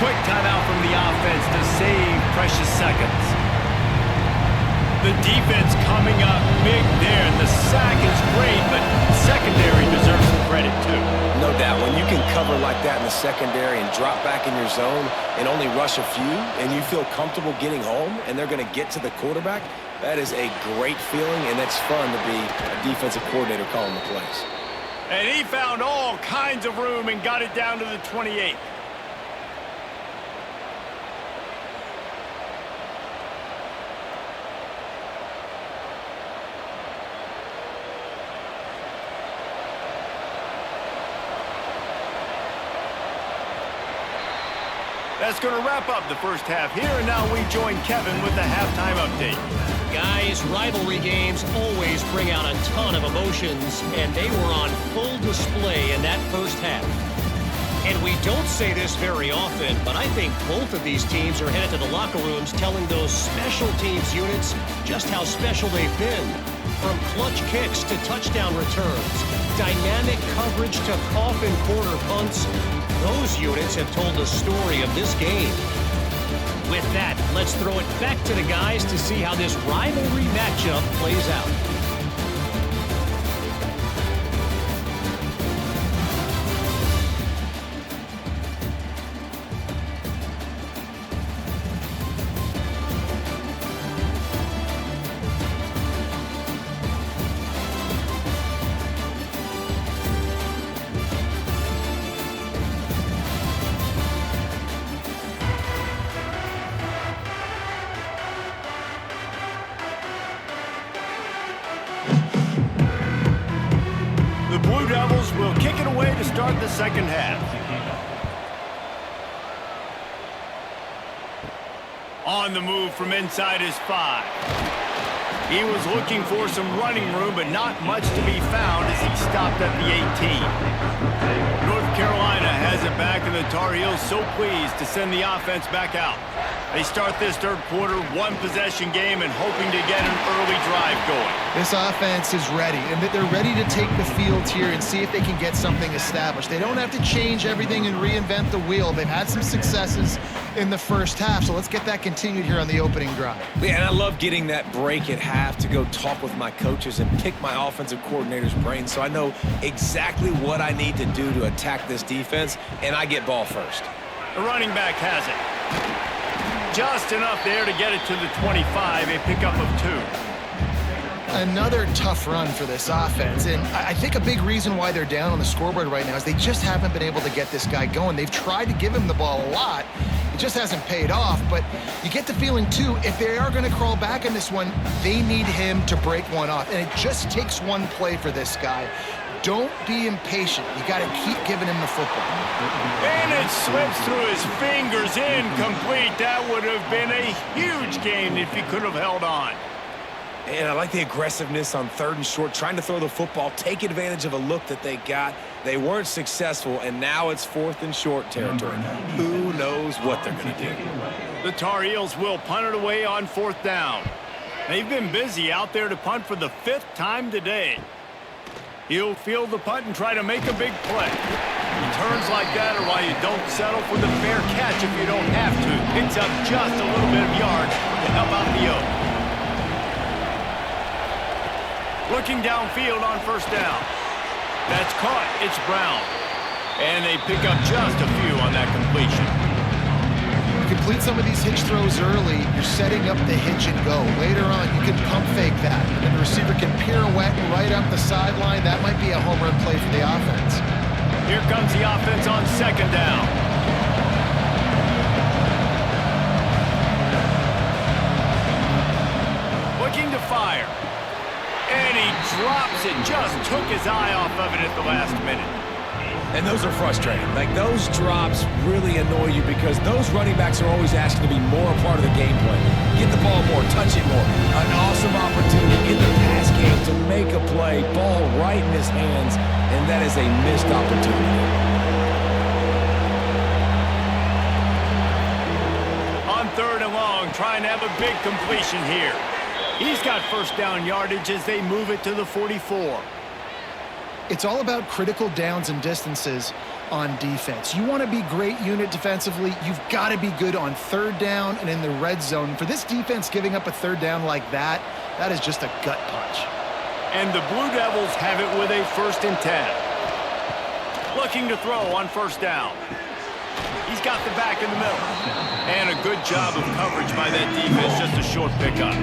Quick timeout from the offense to save precious seconds. The defense coming up big there. The sack is great, but secondary deserves some credit too. No doubt. When you can cover like that in the secondary and drop back in your zone and only rush a few, and you feel comfortable getting home, and they're going to get to the quarterback, that is a great feeling, and it's fun to be a defensive coordinator calling the plays. And he found all kinds of room and got it down to the 28. That's going to wrap up the first half here, and now we join Kevin with the halftime update. Guys, rivalry games always bring out a ton of emotions, and they were on full display in that first half. And we don't say this very often, but I think both of these teams are headed to the locker rooms telling those special teams units just how special they've been. From clutch kicks to touchdown returns, dynamic coverage to coffin corner punts, those units have told the story of this game. With that, let's throw it back to the guys to see how this rivalry matchup plays out. The Blue Devils will kick it away to start the second half. On the move from inside his 5. He was looking for some running room, but not much to be found as he stopped at the 18. North Carolina has it back, and the Tar Heels so pleased to send the offense back out. They start this third quarter, one-possession game, and hoping to get an early drive going. This offense is ready, and they're ready to take the field here and see if they can get something established. They don't have to change everything and reinvent the wheel. They've had some successes in the first half, so let's get that continued here on the opening drive. Yeah, and I love getting that break at half to go talk with my coaches and pick my offensive coordinator's brain so I know exactly what I need to do to attack this defense, and I get ball first. The running back has it. Just enough there to get it to the 25, a pickup of 2. Another tough run for this offense, and I think a big reason why they're down on the scoreboard right now is they just haven't been able to get this guy going. They've tried to give him the ball a lot. It just hasn't paid off, but you get the feeling, too, if they are going to crawl back in this one, they need him to break one off, and it just takes one play for this guy. Don't be impatient. You got to keep giving him the football. And it slips through his fingers, incomplete. That would have been a huge gain if he could have held on. And I like the aggressiveness on 3rd and short, trying to throw the football, take advantage of a look that they got. They weren't successful, and now it's 4th and short territory. Who knows what they're going to do? The Tar Heels will punt it away on 4th down. They've been busy out there to punt for the 5th time today. He'll field the punt and try to make a big play. Returns like that are why you don't settle for the fair catch if you don't have to. Picks up just a little bit of yards to help out the Oak. Looking downfield on 1st down. That's caught. It's Brown. And they pick up just a few on that completion. Complete some of these hitch throws early, you're setting up the hitch and go. Later on, you can pump fake that. And the receiver can pirouette right up the sideline. That might be a home run play for the offense. Here comes the offense on 2nd down. Looking to fire. he drops it. Just took his eye off of it at the last minute. And those are frustrating. Like, those drops really annoy you because those running backs are always asking to be more a part of the game plan. Get the ball more, touch it more. An awesome opportunity in the pass game to make a play. Ball right in his hands, and that is a missed opportunity. On 3rd and long, trying to have a big completion here. He's got first down yardage as they move it to the 44. It's all about critical downs and distances on defense. You want to be great unit defensively, you've got to be good on 3rd down and in the red zone. For this defense giving up a 3rd down like that, that is just a gut punch. And the Blue Devils have it with a 1st and 10. Looking to throw on 1st down. He's got the back in the middle. And a good job of coverage by that defense, just a short pickup.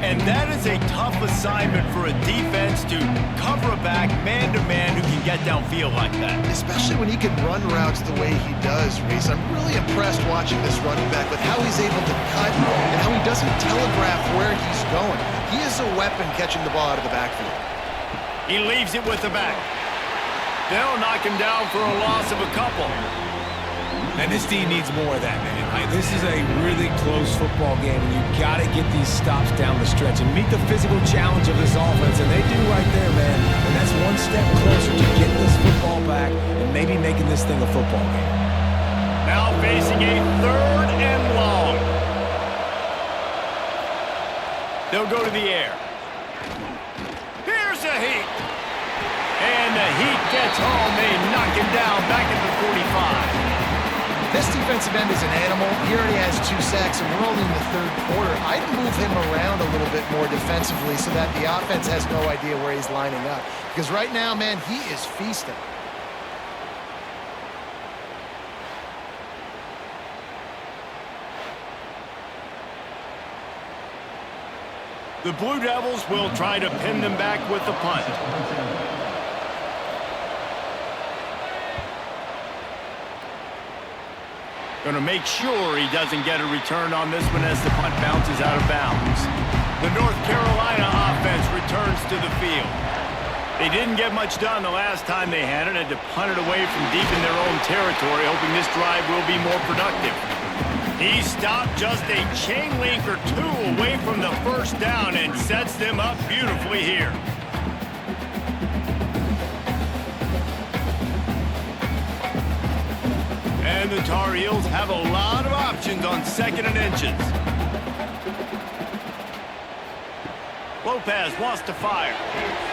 And that is a tough assignment for a defense to cover a back man-to-man who can get downfield like that. Especially when he can run routes the way he does, Reese. I'm really impressed watching this running back with how he's able to cut and how he doesn't telegraph where he's going. He is a weapon catching the ball out of the backfield. He leaves it with the back. They'll knock him down for a loss of a couple. And this team needs more of that, man. This is a really close football game, and you've got to get these stops down the stretch and meet the physical challenge of this offense, and they do right there, man. And that's one step closer to getting this football back and maybe making this thing a football game. Now facing a 3rd and long. They'll go to the air. Here's a heat. And the heat gets home. They knock him down back at the 45. This defensive end is an animal. He already has 2 sacks, and we're only in the 3rd quarter. I'd move him around a little bit more defensively so that the offense has no idea where he's lining up. Because right now, man, he is feasting. The Blue Devils will try to pin them back with the punt. Going to make sure he doesn't get a return on this one as the punt bounces out of bounds. The North Carolina offense returns to the field. They didn't get much done the last time they had it. Had to punt it away from deep in their own territory, hoping this drive will be more productive. He stopped just a chain link or 2 away from the 1st down and sets them up beautifully here. And the Tar Heels have a lot of options on 2nd and inches. Lopez wants to fire.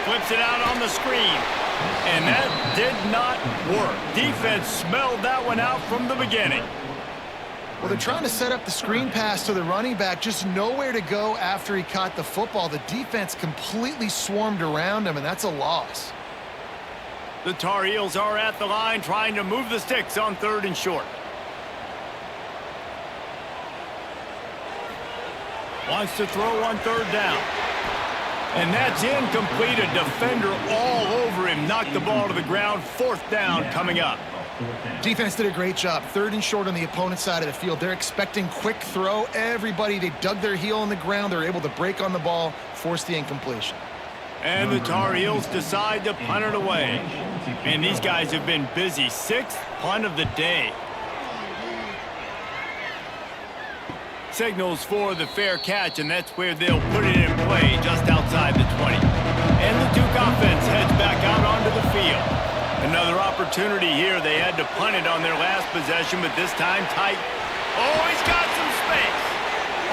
Flips it out on the screen. And that did not work. Defense smelled that one out from the beginning. Well, they're trying to set up the screen pass to the running back, just nowhere to go after he caught the football. The defense completely swarmed around him, and that's a loss. The Tar Heels are at the line trying to move the sticks on 3rd and short. Wants to throw on 3rd down. And that's incomplete. A defender all over him. Knocked the ball to the ground. 4th down coming up. Defense did a great job. 3rd and short on the opponent's side of the field. They're expecting quick throw. Everybody, they dug their heel in the ground. They're able to break on the ball, force the incompletion. And the Tar Heels decide to punt it away. And these guys have been busy. 6th punt of the day. Signals for the fair catch, and that's where they'll put it in play just outside the 20. And the Duke offense heads back out onto the field. Another opportunity here. They had to punt it on their last possession, but this time tight. Oh, he's got some space.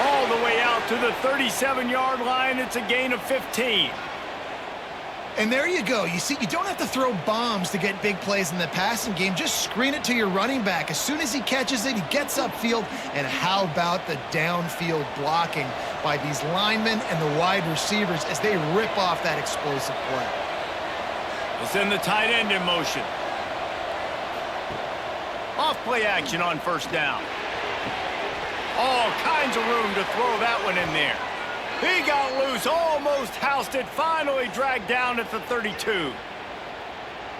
All the way out to the 37-yard line. It's a gain of 15. And there you go. You see, you don't have to throw bombs to get big plays in the passing game. Just screen it to your running back. As soon as he catches it, he gets upfield. And how about the downfield blocking by these linemen and the wide receivers as they rip off that explosive play? They'll send the tight end in motion. Off play action on 1st down. All kinds of room to throw that one in there. He got loose, almost housed it, finally dragged down at the 32.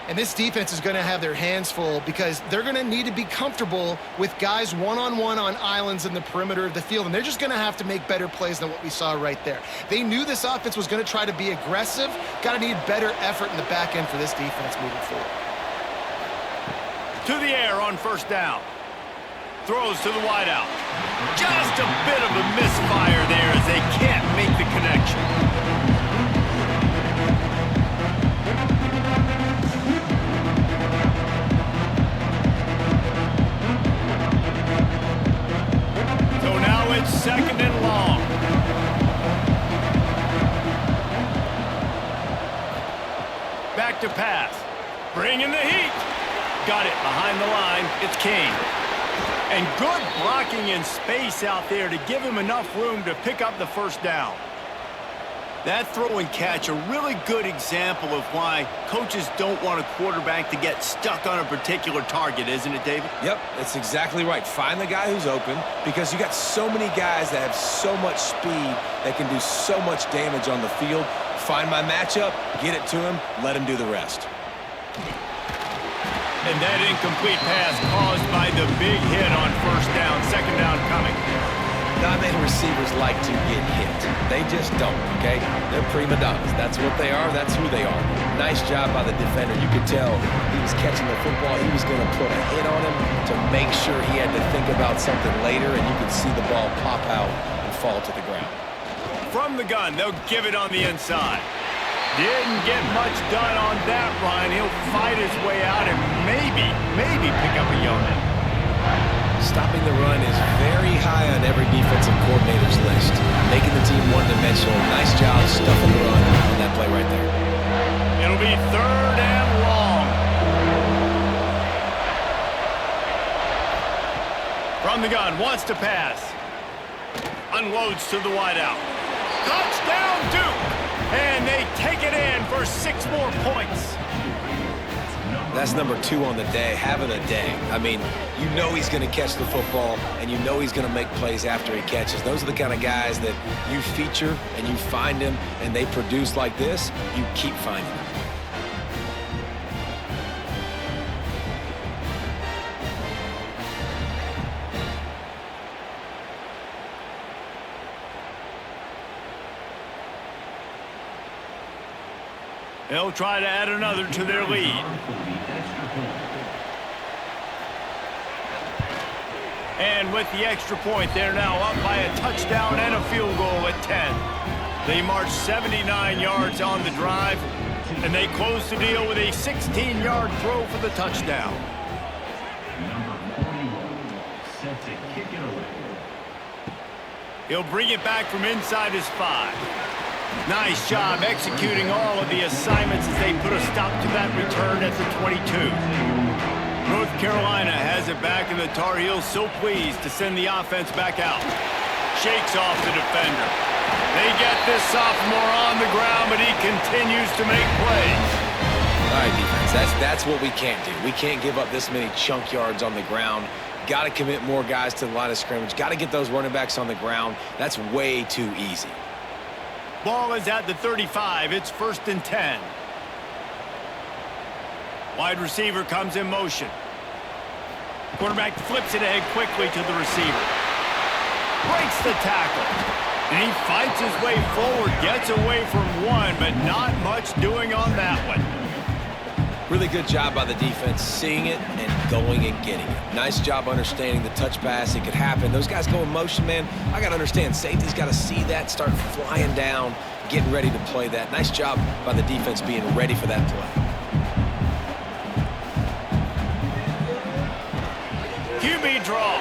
And this defense is going to have their hands full because they're going to need to be comfortable with guys one-on-one on islands in the perimeter of the field, and they're just going to have to make better plays than what we saw right there. They knew this offense was going to try to be aggressive. Got to need better effort in the back end for this defense moving forward. To the air on first down. Throws to the wideout. Just a bit of a misfire there as they can't make the connection. So now it's second and long. Back to pass. Bringing the heat. Got it behind the line. It's Kane. And good blocking in space out there to give him enough room to pick up the first down. That throw and catch, a really good example of why coaches don't want a quarterback to get stuck on a particular target, isn't it, David? Yep, that's exactly right. Find the guy who's open because you got so many guys that have so much speed that can do so much damage on the field. Find my matchup, get it to him, let him do the rest. And that incomplete pass caused by the big hit on first down, second down coming. Not many receivers like to get hit. They just don't, okay? They're prima donnas. That's what they are. That's who they are. Nice job by the defender. You could tell he was catching the football. He was going to put a hit on him to make sure he had to think about something later, and you could see the ball pop out and fall to the ground. From the gun, they'll give it on the inside. Didn't get much done on that run. He'll fight his way out and maybe pick up a yard. Stopping the run is very high on every defensive coordinator's list. Making the team one-dimensional. Nice job stuffing the run on that play right there. It'll be third and long. From the gun, wants to pass. Unloads to the wideout. Touchdown, Duke! And they take it in for 6 more points. That's number 2 on the day, having a day. I mean, you know he's going to catch the football, and you know he's going to make plays after he catches. Those are the kind of guys that you feature and you find them, and they produce like this, you keep finding them. They'll try to add another to their lead. And with the extra point, they're now up by a touchdown and a field goal at 10. They march 79 yards on the drive, and they close the deal with a 16-yard throw for the touchdown. Number 41, set to kick it away. He'll bring it back from inside his 5. Nice job executing all of the assignments as they put a stop to that return at the 22. North Carolina has it back, and the Tar Heels so pleased to send the offense back out. Shakes off the defender. They get this sophomore on the ground, but he continues to make plays. All right, defense, that's what we can't do. We can't give up this many chunk yards on the ground. Got to commit more guys to the line of scrimmage. Got to get those running backs on the ground. That's way too easy. Ball is at the 35. It's 1st and 10. Wide receiver comes in motion. Quarterback flips it ahead quickly to the receiver. Breaks the tackle. And he fights his way forward, gets away from one, but not much doing on that one. Really good job by the defense, seeing it and going and getting it. Nice job understanding the touch pass. It could happen. Those guys go in motion, man. I got to understand, safety's got to see that, start flying down, getting ready to play that. Nice job by the defense being ready for that play. QB draw.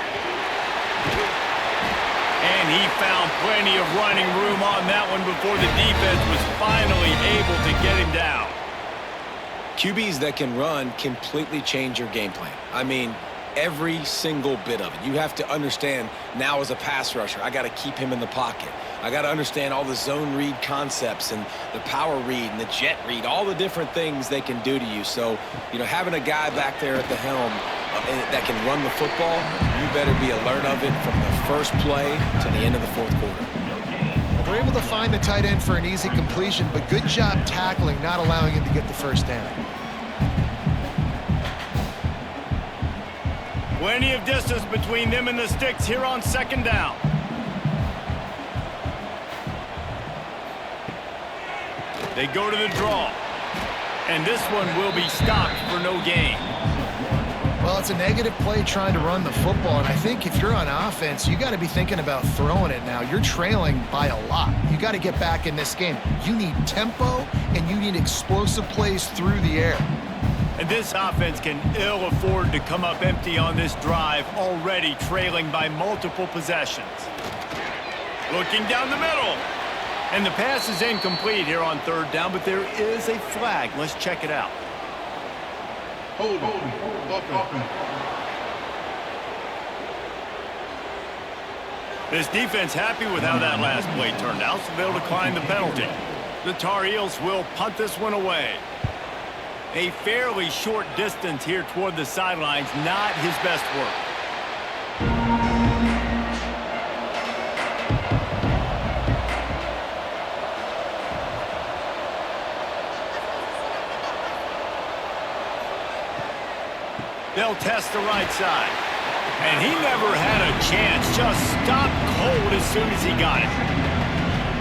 And he found plenty of running room on that one before the defense was finally able to get him down. QBs that can run completely change your game plan. I mean, every single bit of it. You have to understand now as a pass rusher, I got to keep him in the pocket. I got to understand all the zone read concepts and the power read and the jet read, all the different things they can do to you. So, you know, having a guy back there at the helm that can run the football, you better be alert of it from the first play to the end of the 4th quarter. They're able to find the tight end for an easy completion, but good job tackling, not allowing him to get the first down. Plenty of distance between them and the sticks here on second down. They go to the draw. And this one will be stopped for no gain. Well, it's a negative play trying to run the football, and I think if you're on offense, you got to be thinking about throwing it now. You're trailing by a lot. You got to get back in this game. You need tempo, and you need explosive plays through the air. And this offense can ill afford to come up empty on this drive, already trailing by multiple possessions. Looking down the middle. And the pass is incomplete here on third down, but there is a flag. Let's check it out. Hold on. This defense happy with how that last play turned out, so they'll decline the penalty. The Tar Heels will punt this one away. A fairly short distance here toward the sidelines, not his best work. They'll test the right side. And he never had a chance. Just stopped cold as soon as he got it.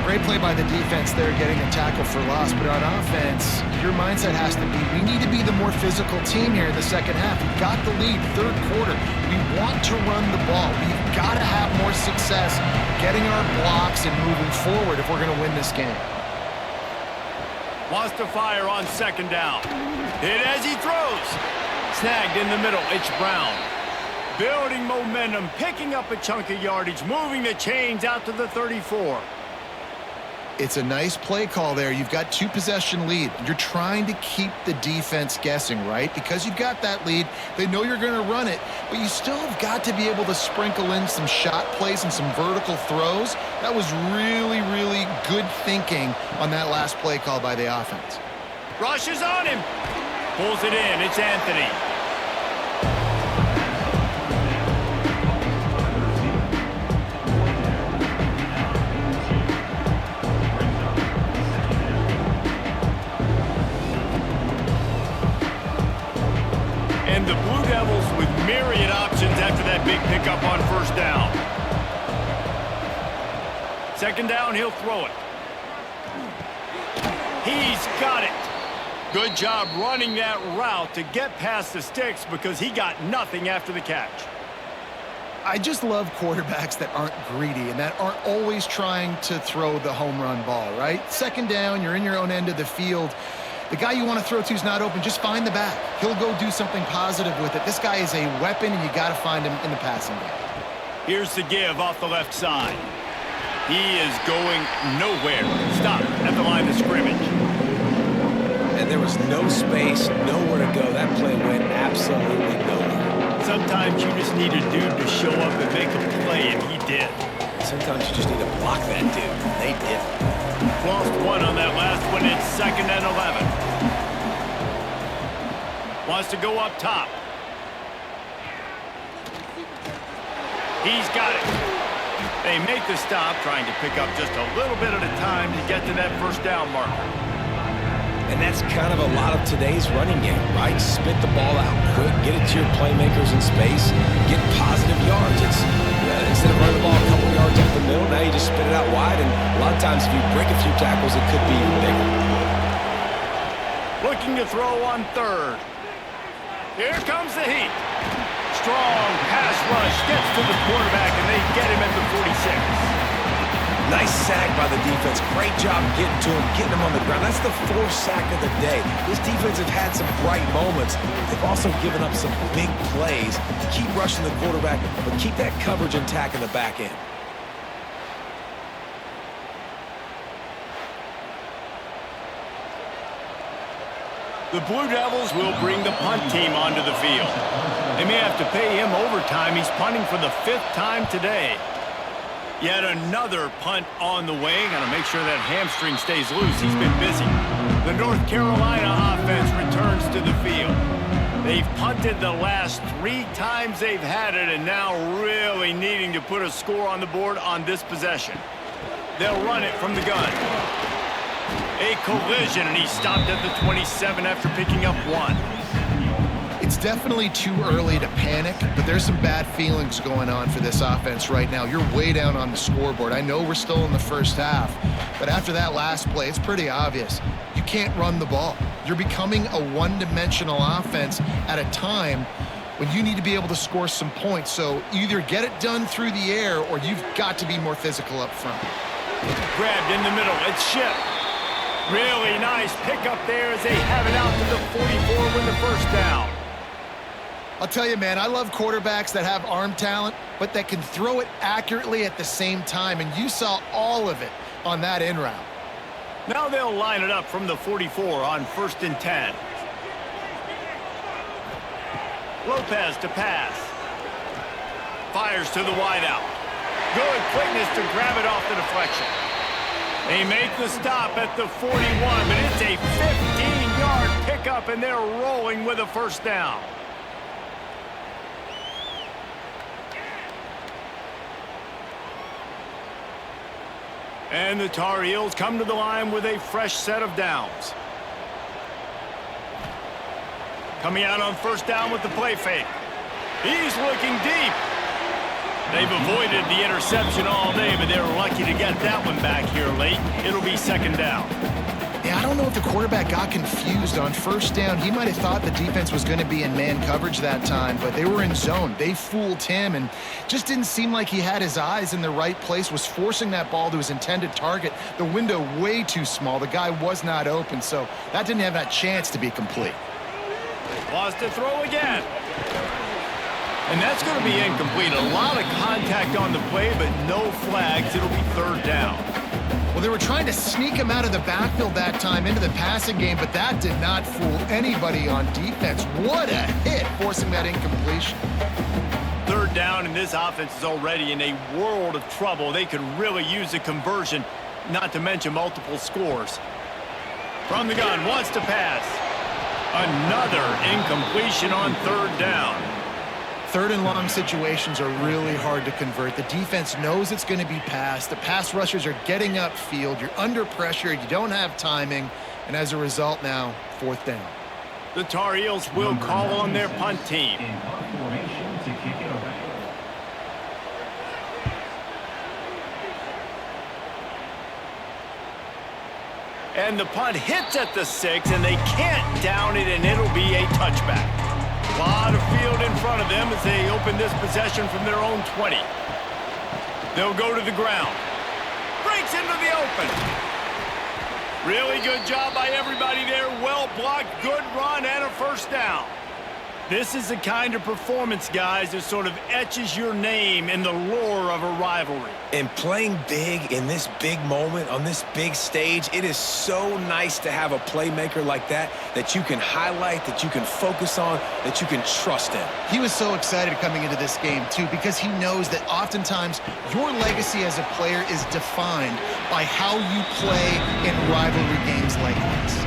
Great play by the defense there, getting a tackle for loss. But on offense, your mindset has to be, we need to be the more physical team here in the second half. We've got the lead, third quarter. We want to run the ball. We've got to have more success getting our blocks and moving forward if we're going to win this game. Wants to fire on second down. Hit as he throws. Snagged in the middle, it's Brown. Building momentum, picking up a chunk of yardage, moving the chains out to the 34. It's a nice play call there. You've got 2-possession lead. You're trying to keep the defense guessing, right? Because you've got that lead, they know you're going to run it, but you still have got to be able to sprinkle in some shot plays and some vertical throws. That was really, really good thinking on that last play call by the offense. Rushes on him. Pulls it in. It's Anthony. And the Blue Devils with myriad options after that big pickup on first down. Second down, he'll throw it. He's got it. Good job running that route to get past the sticks because he got nothing after the catch. I just love quarterbacks that aren't greedy and that aren't always trying to throw the home run ball, right? Second down, you're in your own end of the field. The guy you want to throw to is not open. Just find the back. He'll go do something positive with it. This guy is a weapon, and you got to find him in the passing game. Here's the give off the left side. He is going nowhere. Stop at the line of scrimmage. And there was no space, nowhere to go. That play went absolutely nowhere. Sometimes you just need a dude to show up and make a play, and he did. Sometimes you just need to block that dude. They did. Lost one on that last one. It's 2nd and 11. Wants to go up top. He's got it. They make the stop, trying to pick up just a little bit at a time to get to that first down marker. And that's kind of a lot of today's running game, right? Spit the ball out quick, get it to your playmakers in space, get positive yards. It's instead of running the ball a couple yards up the middle, now you just spit it out wide, and a lot of times if you break a few tackles, it could be even bigger. Looking to throw on third. Here comes the heat. Strong pass rush gets to the quarterback, and they get him at the 46. Nice sack by the defense. Great job getting to him, getting him on the ground. That's the 4th sack of the day. This defense have had some bright moments. They've also given up some big plays. Keep rushing the quarterback, but keep that coverage intact in the back end. The Blue Devils will bring the punt team onto the field. They may have to pay him overtime. He's punting for the 5th time today. Yet another punt on the way. Got to make sure that hamstring stays loose. He's been busy. The North Carolina offense returns to the field. They've punted the last 3 times they've had it, and now really needing to put a score on the board on this possession. They'll run it from the gun. A collision, and he stopped at the 27 after picking up 1. It's definitely too early to panic, but there's some bad feelings going on for this offense right now. You're way down on the scoreboard. I know we're still in the first half, but after that last play, it's pretty obvious. You can't run the ball. You're becoming a one-dimensional offense at a time when you need to be able to score some points. So either get it done through the air or you've got to be more physical up front. Grabbed in the middle. It's Ship. Really nice pickup there as they have it out to the 44 with the first down. I'll tell you, man, I love quarterbacks that have arm talent, but that can throw it accurately at the same time, and you saw all of it on that in route. Now they'll line it up from the 44 on 1st and 10. Lopez to pass. Fires to the wideout. Good quickness to grab it off the deflection. They make the stop at the 41, but it's a 15-yard pickup, and they're rolling with a first down. And the Tar Heels come to the line with a fresh set of downs. Coming out on first down with the play fake. He's looking deep. They've avoided the interception all day, but they're lucky to get that one back here late. It'll be second down. Yeah, I don't know if the quarterback got confused on first down. He might have thought the defense was going to be in man coverage that time, but they were in zone. They fooled him and just didn't seem like he had his eyes in the right place, was forcing that ball to his intended target. The window way too small. The guy was not open, so that didn't have that chance to be complete. Lost to throw again. And that's going to be incomplete. A lot of contact on the play, but no flags. It'll be third down. Well, they were trying to sneak him out of the backfield that time into the passing game, but that did not fool anybody on defense. What a hit, forcing that incompletion. Third down, and this offense is already in a world of trouble. They could really use a conversion, not to mention multiple scores. From the gun, wants to pass. Another incompletion on third down. Third and long situations are really hard to convert. The defense knows it's going to be passed. The pass rushers are getting upfield. You're under pressure. You don't have timing. And as a result now, fourth down. The Tar Heels will call on their punt team. In punt formation to kick it away. And the punt hits at the 6, and they can't down it, and it'll be a touchback. A lot of field in front of them as they open this possession from their own 20. They'll go to the ground. Breaks into the open. Really good job by everybody there. Well blocked, good run, and a first down. This is the kind of performance, guys, that sort of etches your name in the lore of a rivalry. And playing big in this big moment, on this big stage, it is so nice to have a playmaker like that you can highlight, that you can focus on, that you can trust in. He was so excited coming into this game, too, because he knows that oftentimes your legacy as a player is defined by how you play in rivalry games like this.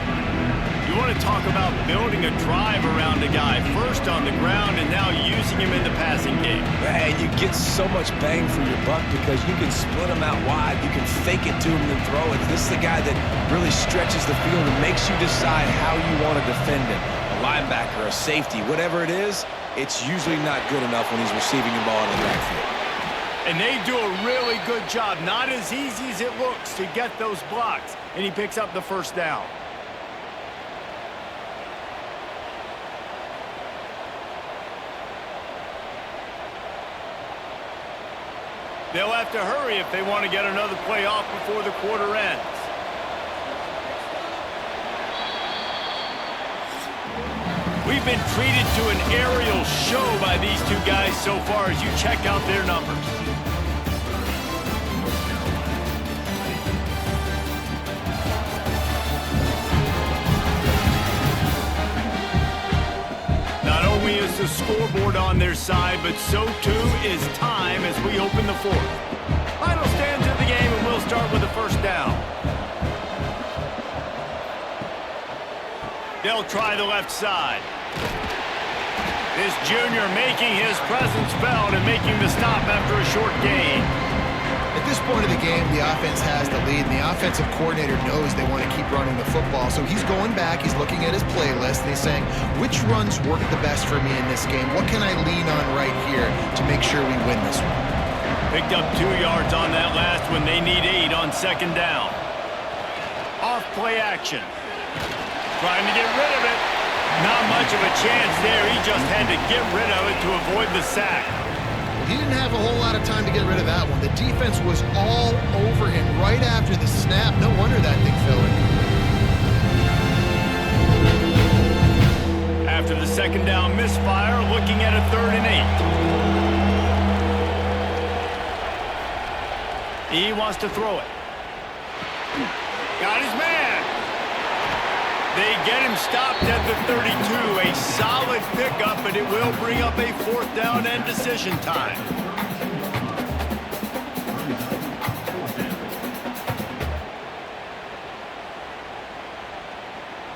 You want to talk about building a drive around a guy, first on the ground and now using him in the passing game. And you get so much bang for your buck because you can split him out wide, you can fake it to him and throw it. This is the guy that really stretches the field and makes you decide how you want to defend him. A linebacker, a safety, whatever it is, it's usually not good enough when he's receiving the ball in the backfield. And they do a really good job, not as easy as it looks, to get those blocks. And he picks up the first down. They'll have to hurry if they want to get another play off before the quarter ends. We've been treated to an aerial show by these two guys so far as you check out their numbers. Not only is the scoreboard on their side, but so too is time as we open the fourth. Final stands of the game, and we'll start with the first down. They'll try the left side. This junior making his presence felt and making the stop after a short gain. If this point of the game, the offense has the lead, and the offensive coordinator knows they want to keep running the football. So he's going back, he's looking at his playlist, and he's saying, which runs work the best for me in this game? What can I lean on right here to make sure we win this one? Picked up 2 yards on that last one. They need 8 on second down. Off play action. Trying to get rid of it. Not much of a chance there. He just had to get rid of it to avoid the sack. He didn't have a whole lot of time to get rid of that one. The defense was all over him right after the snap. No wonder that thing fell in. After the second down misfire, looking at a 3rd and 8. He wants to throw it. Got his man. They get him stopped at the 32. A solid pickup, but it will bring up a 4th down and decision time.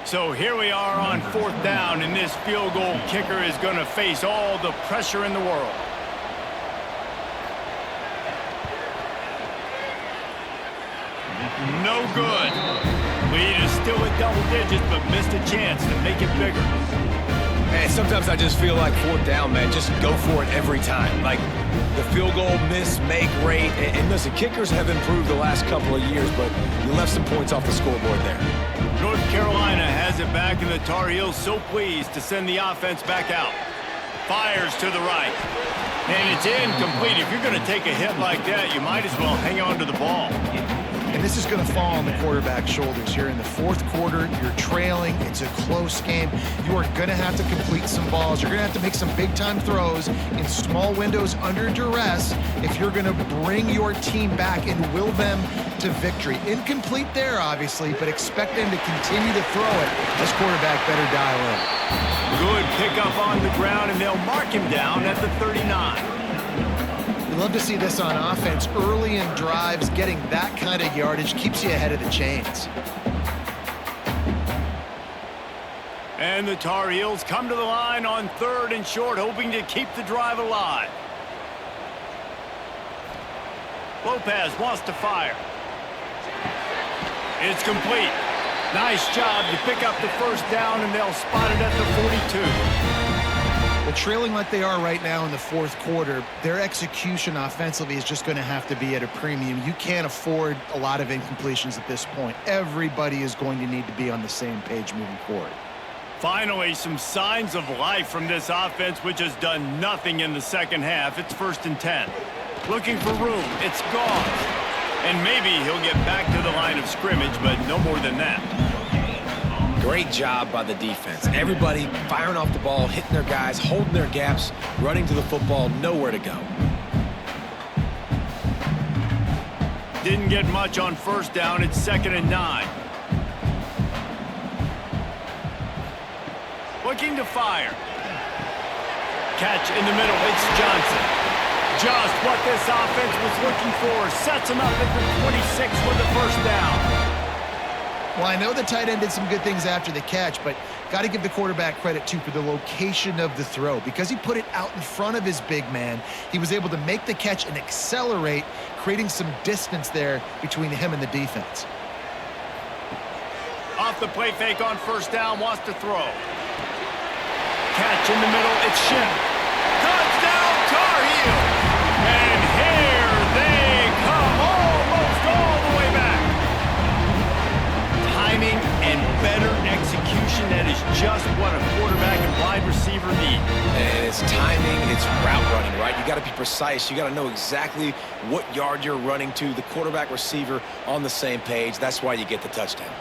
So here we are on 4th down, and this field goal kicker is going to face all the pressure in the world. No good. Lead is still at double digits, but missed a chance to make it bigger. Man, sometimes I just feel like 4th down, man. Just go for it every time. Like the field goal miss, make rate. And listen, kickers have improved the last couple of years, but you left some points off the scoreboard there. North Carolina has it back, and the Tar Heels so pleased to send the offense back out. Fires to the right. And it's incomplete. If you're going to take a hit like that, you might as well hang on to the ball. And this is going to fall on the quarterback's shoulders here in the 4th quarter. You're trailing. It's a close game. You are going to have to complete some balls. You're going to have to make some big-time throws in small windows under duress if you're going to bring your team back and will them to victory. Incomplete there, obviously, but expect them to continue to throw it. This quarterback better dial in. Good pickup on the ground, and they'll mark him down at the 39. We love to see this on offense. Early in drives, getting that kind of yardage keeps you ahead of the chains. And the Tar Heels come to the line on 3rd and short, hoping to keep the drive alive. Lopez wants to fire. It's complete. Nice job to pick up the 1st down, and they'll spot it at the 42. Well, trailing like they are right now in the 4th quarter, their execution offensively is just going to have to be at a premium. You can't afford a lot of incompletions at this point. Everybody is going to need to be on the same page moving forward. Finally, some signs of life from this offense, which has done nothing in the second half. It's 1st and 10. Looking for room. It's gone. And maybe he'll get back to the line of scrimmage, but no more than that. Great job by the defense. Everybody firing off the ball, hitting their guys, holding their gaps, running to the football, nowhere to go. Didn't get much on 1st down. It's 2nd and 9. Looking to fire. Catch in the middle. It's Johnson. Just what this offense was looking for. Sets him up at the 26 for the 1st down. Well, I know the tight end did some good things after the catch, but got to give the quarterback credit, too, for the location of the throw. Because he put it out in front of his big man, he was able to make the catch and accelerate, creating some distance there between him and the defense. Off the play fake on 1st down, wants to throw. Catch in the middle, it's Shin. Touchdown, Tar Heels! And here they come, almost all the way back. Timing and better execution, that is just what a quarterback and wide receiver need. And it's timing, it's route running, right? You got to be precise. You got to know exactly what yard you're running to. The quarterback receiver on the same page. That's why you get the touchdown.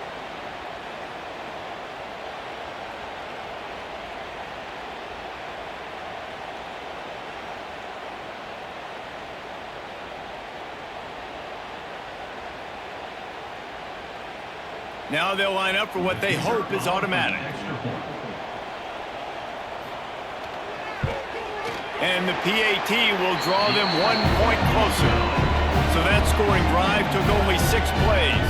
Now they'll line up for what they hope is automatic. And the PAT will draw them 1 point closer. So that scoring drive took only 6 plays.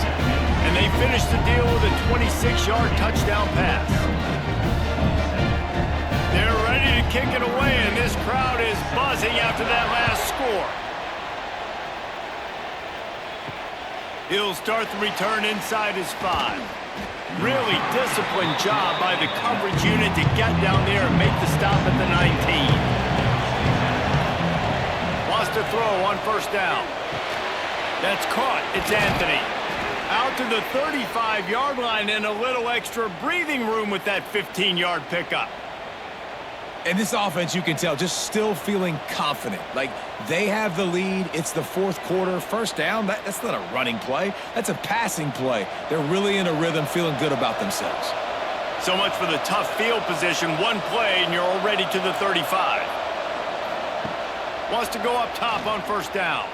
And they finished the deal with a 26-yard touchdown pass. They're ready to kick it away, and this crowd is buzzing after that last score. He'll start the return inside his 5. Really disciplined job by the coverage unit to get down there and make the stop at the 19. Wants to throw on first down. That's caught. It's Anthony. Out to the 35-yard line and a little extra breathing room with that 15-yard pickup. And this offense, you can tell, just still feeling confident. Like, they have the lead. It's the fourth quarter. First down, that's not a running play. That's a passing play. They're really in a rhythm, feeling good about themselves. So much for the tough field position. One play, and you're already to the 35. Wants to go up top on first down.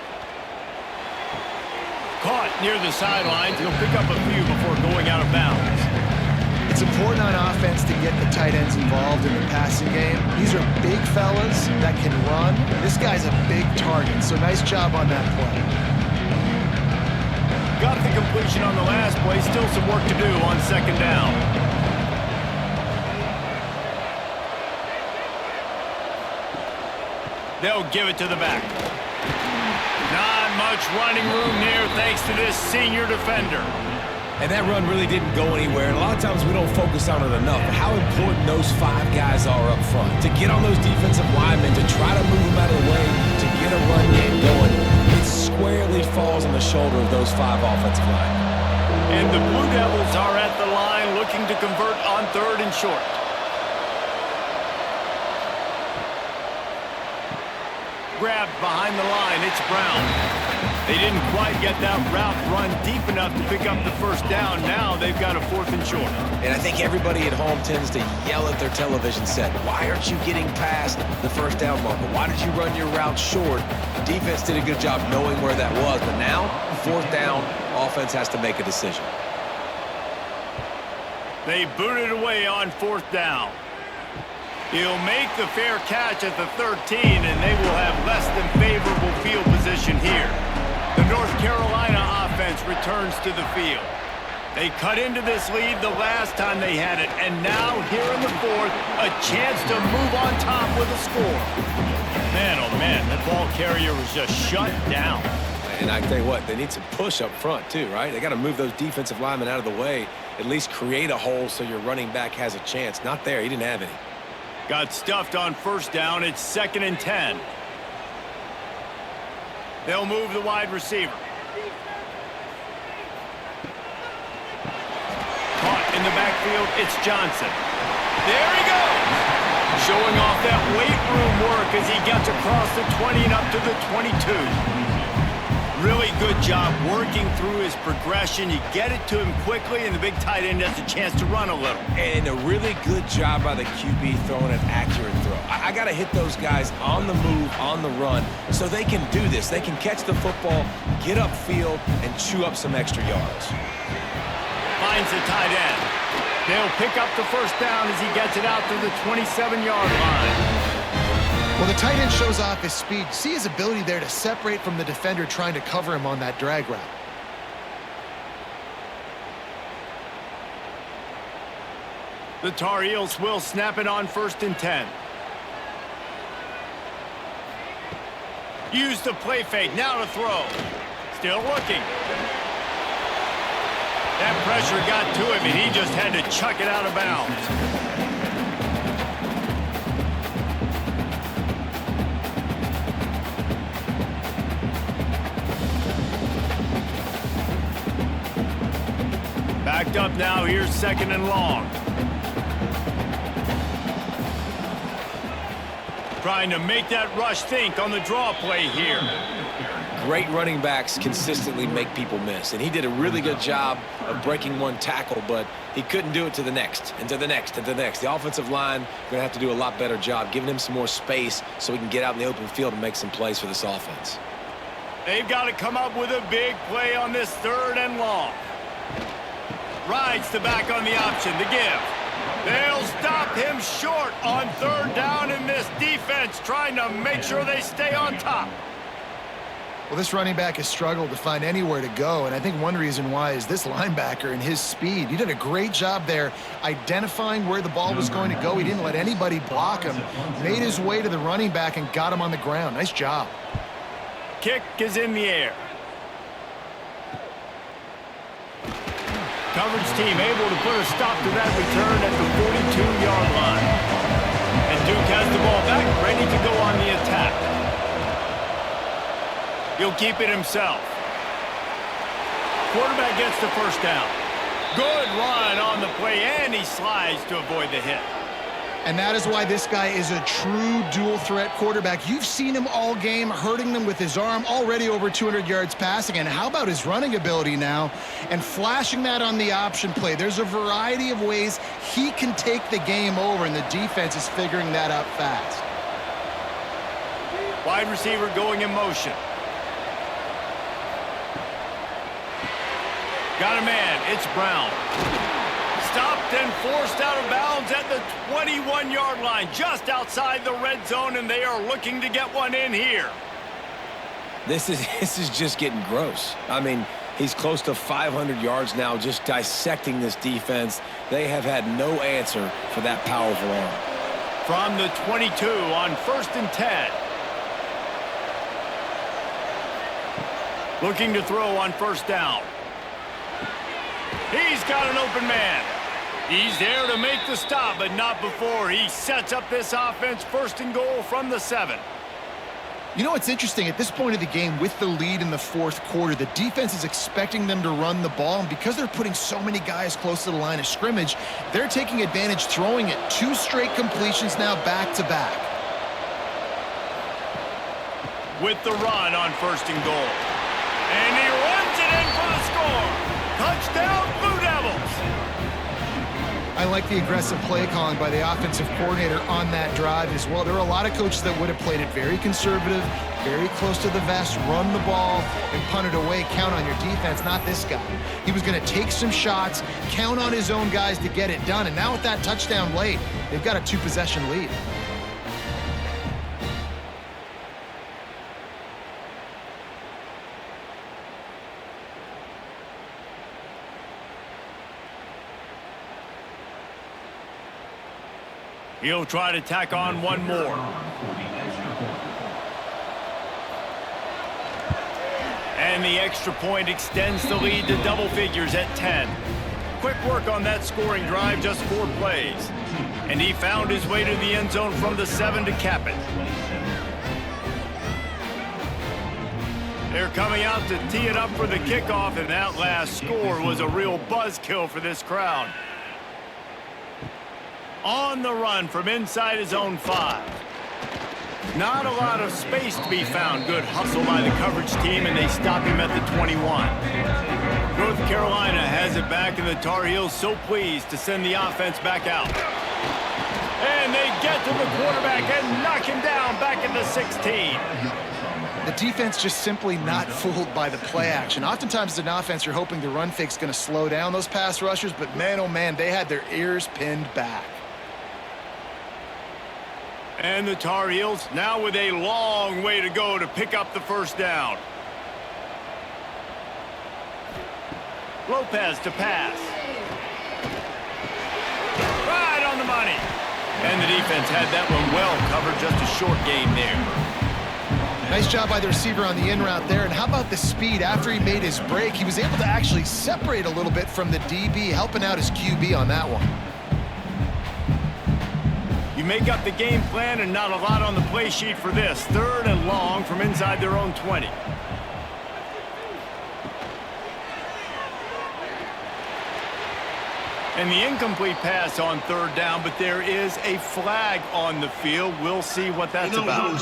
Caught near the sidelines. He'll pick up a few before going out of bounds. It's important on offense to get the tight ends involved in the passing game. These are big fellas that can run. This guy's a big target, so nice job on that play. Got the completion on the last play. Still some work to do on second down. They'll give it to the back. Not much running room here thanks to this senior defender. And that run really didn't go anywhere. And a lot of times we don't focus on it enough. But how important those 5 guys are up front. To get on those defensive linemen, to try to move them out of the way, to get a run game going. It squarely falls on the shoulder of those 5 offensive linemen. And the Blue Devils are at the line looking to convert on 3rd and short. Grabbed behind the line. It's Brown. They didn't quite get that route run deep enough to pick up the first down. Now they've got a 4th and short. And I think everybody at home tends to yell at their television set, why aren't you getting past the first down marker? Why did you run your route short? Defense did a good job knowing where that was, but now, 4th down, offense has to make a decision. They boot it away on 4th down. He'll make the fair catch at the 13, and they will have less than favorable field position here. The North Carolina offense returns to the field. They cut into this lead the last time they had it, and now here in the 4th, a chance to move on top with a score. Man, oh man, that ball carrier was just shut down. And I tell you what, they need some push up front too, right? They got to move those defensive linemen out of the way, at least create a hole so your running back has a chance. Not there, he didn't have any. Got stuffed on first down. It's 2nd and 10. They'll move the wide receiver. Caught in the backfield. It's Johnson. There he goes. Showing off that weight room work as he gets across the 20 and up to the 22. Really good job working through his progression. You get it to him quickly, and the big tight end has a chance to run a little. And a really good job by the QB throwing an accurate throw. I got to hit those guys on the move, on the run, so they can do this. They can catch the football, get upfield, and chew up some extra yards. Finds the tight end. They'll pick up the first down as he gets it out to the 27-yard line. Well, the tight end shows off his speed. See his ability there to separate from the defender trying to cover him on that drag route. The Tar Heels will snap it on 1st and 10. Use the play fake. Now to throw. Still looking. That pressure got to him, and he just had to chuck it out of bounds. Backed up now. Here's 2nd and long. Trying to make that rush think on the draw play here. Great running backs consistently make people miss, and he did a really good job of breaking one tackle, but he couldn't do it to the next, and to the next, and to the next. The offensive line going to have to do a lot better job giving him some more space so he can get out in the open field and make some plays for this offense. They've got to come up with a big play on this 3rd and long. Rides the back on the option, the give. They'll stop him short on 3rd down, in this defense trying to make sure they stay on top. Well, this running back has struggled to find anywhere to go, and I think one reason why is this linebacker and his speed. He did a great job there identifying where the ball was going to go. He didn't let anybody block him. Made his way to the running back and got him on the ground. Nice job. Kick is in the air. Coverage team able to put a stop to that return at the 42-yard line. And Duke has the ball back, ready to go on the attack. He'll keep it himself. Quarterback gets the first down. Good run on the play, and he slides to avoid the hit. And that is why this guy is a true dual-threat quarterback. You've seen him all game, hurting them with his arm, already over 200 yards passing. And how about his running ability now? And flashing that on the option play. There's a variety of ways he can take the game over, and the defense is figuring that out fast. Wide receiver going in motion. Got a man. It's Brown. Stopped and forced out of bounds at the 21-yard line, just outside the red zone, and they are looking to get one in here. This is just getting gross. I mean, he's close to 500 yards now, just dissecting this defense. They have had no answer for that powerful arm. From the 22 on 1st and 10. Looking to throw on 1st down. He's got an open man. He's there to make the stop, but not before he sets up this offense 1st and goal from the 7. You know what's interesting? At this point of the game, with the lead in the 4th quarter, the defense is expecting them to run the ball, and because they're putting so many guys close to the line of scrimmage, they're taking advantage, throwing it 2 straight completions now back-to-back. With the run on 1st and goal. And he runs it in for the score. Touchdown, Blue Devils! I like the aggressive play calling by the offensive coordinator on that drive as well. There are a lot of coaches that would have played it very conservative, very close to the vest, run the ball, and punt it away. Count on your defense, not this guy. He was going to take some shots, count on his own guys to get it done, and now with that touchdown late, they've got a 2-possession lead. He'll try to tack on one more. And the extra point extends the lead to double figures at 10. Quick work on that scoring drive, just 4 plays. And he found his way to the end zone from the 7 to cap it. They're coming out to tee it up for the kickoff, and that last score was a real buzzkill for this crowd. On the run from inside his own 5. Not a lot of space to be found. Good hustle by the coverage team, and they stop him at the 21. North Carolina has it back, and the Tar Heels so pleased to send the offense back out. And they get to the quarterback and knock him down back at the 16. The defense just simply not fooled by the play action. Oftentimes as an offense, you're hoping the run fake's going to slow down those pass rushers, but man, oh man, they had their ears pinned back. And the Tar Heels now with a long way to go to pick up the 1st down. Lopez to pass. Right on the money. And the defense had that one well covered, just a short game there. Nice job by the receiver on the in route there. And how about the speed? After he made his break, he was able to actually separate a little bit from the DB, helping out his QB on that one. You make up the game plan, and not a lot on the play sheet for this. 3rd and long from inside their own 20. And the incomplete pass on 3rd down, but there is a flag on the field. We'll see what that's about.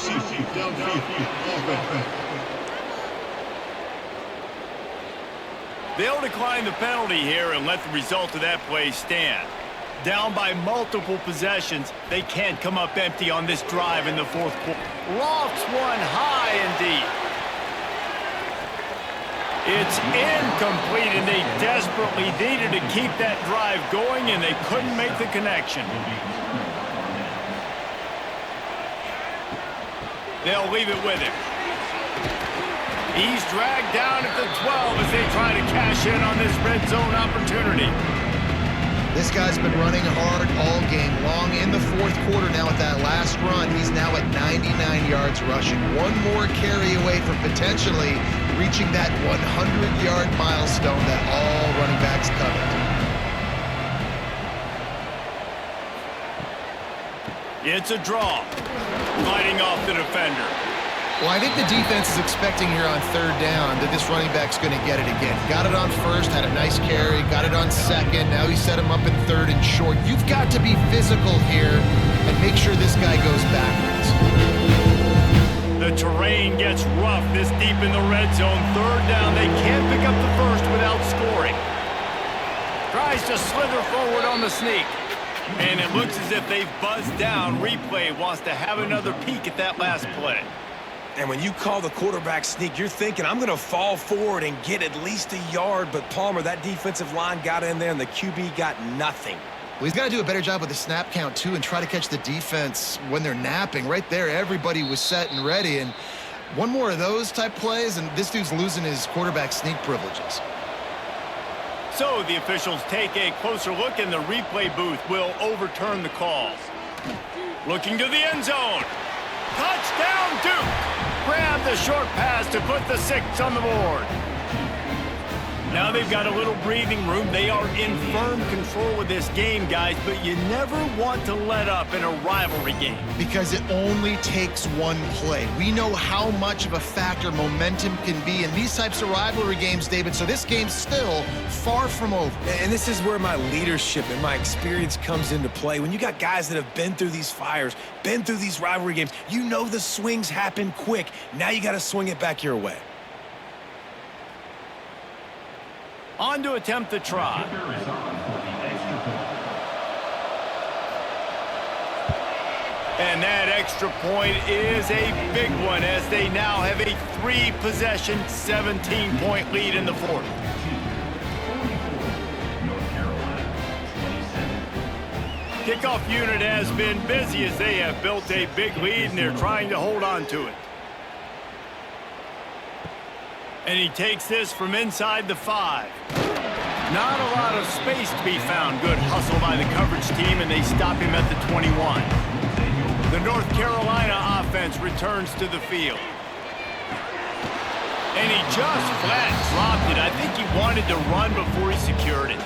They'll decline the penalty here and let the result of that play stand. Down by multiple possessions, they can't come up empty on this drive in the 4th quarter. Lofts one high and deep. It's incomplete, and they desperately needed to keep that drive going, and they couldn't make the connection. They'll leave it with him. He's dragged down at the 12 as they try to cash in on this red zone opportunity. This guy's been running hard all game long. In the 4th quarter now with that last run, he's now at 99 yards rushing. One more carry away from potentially reaching that 100-yard milestone that all running backs covet. It's a draw. Fighting off the defender. Well, I think the defense is expecting here on third down that this running back's going to get it again. Got it on first, had a nice carry, got it on second. Now he set him up in third and short. You've got to be physical here and make sure this guy goes backwards. The terrain gets rough this deep in the red zone. Third down, they can't pick up the first without scoring. Tries to slither forward on the sneak. And it looks as if they've buzzed down. Replay wants to have another peek at that last play. And when you call the quarterback sneak, you're thinking, I'm going to fall forward and get at least a yard. But Palmer, that defensive line got in there, and the QB got nothing. Well, he's got to do a better job with the snap count, too, and try to catch the defense when they're napping. Right there, everybody was set and ready. And one more of those type plays, and this dude's losing his quarterback sneak privileges. So the officials take a closer look, and the replay booth will overturn the call. Looking to the end zone. Touchdown, Duke! Grab the short pass to put the 6 on the board. Now they've got a little breathing room. They are in firm control of this game, guys, but you never want to let up in a rivalry game. Because it only takes one play. We know how much of a factor momentum can be in these types of rivalry games, David, so this game's still far from over. And this is where my leadership and my experience comes into play. When you got guys that have been through these fires, been through these rivalry games, you know the swings happen quick. Now you got to swing it back your way. On to attempt the try. Kicker is on for the extra point. And that extra point is a big one as they now have a 3-possession, 17-point lead in the fourth. 44, North Carolina, 27. Kickoff unit has been busy as they have built a big lead and they're trying to hold on to it. And he takes this from inside the 5. Not a lot of space to be found. Good hustle by the coverage team, and they stop him at the 21. The North Carolina offense returns to the field. And he just flat dropped it. I think he wanted to run before he secured it.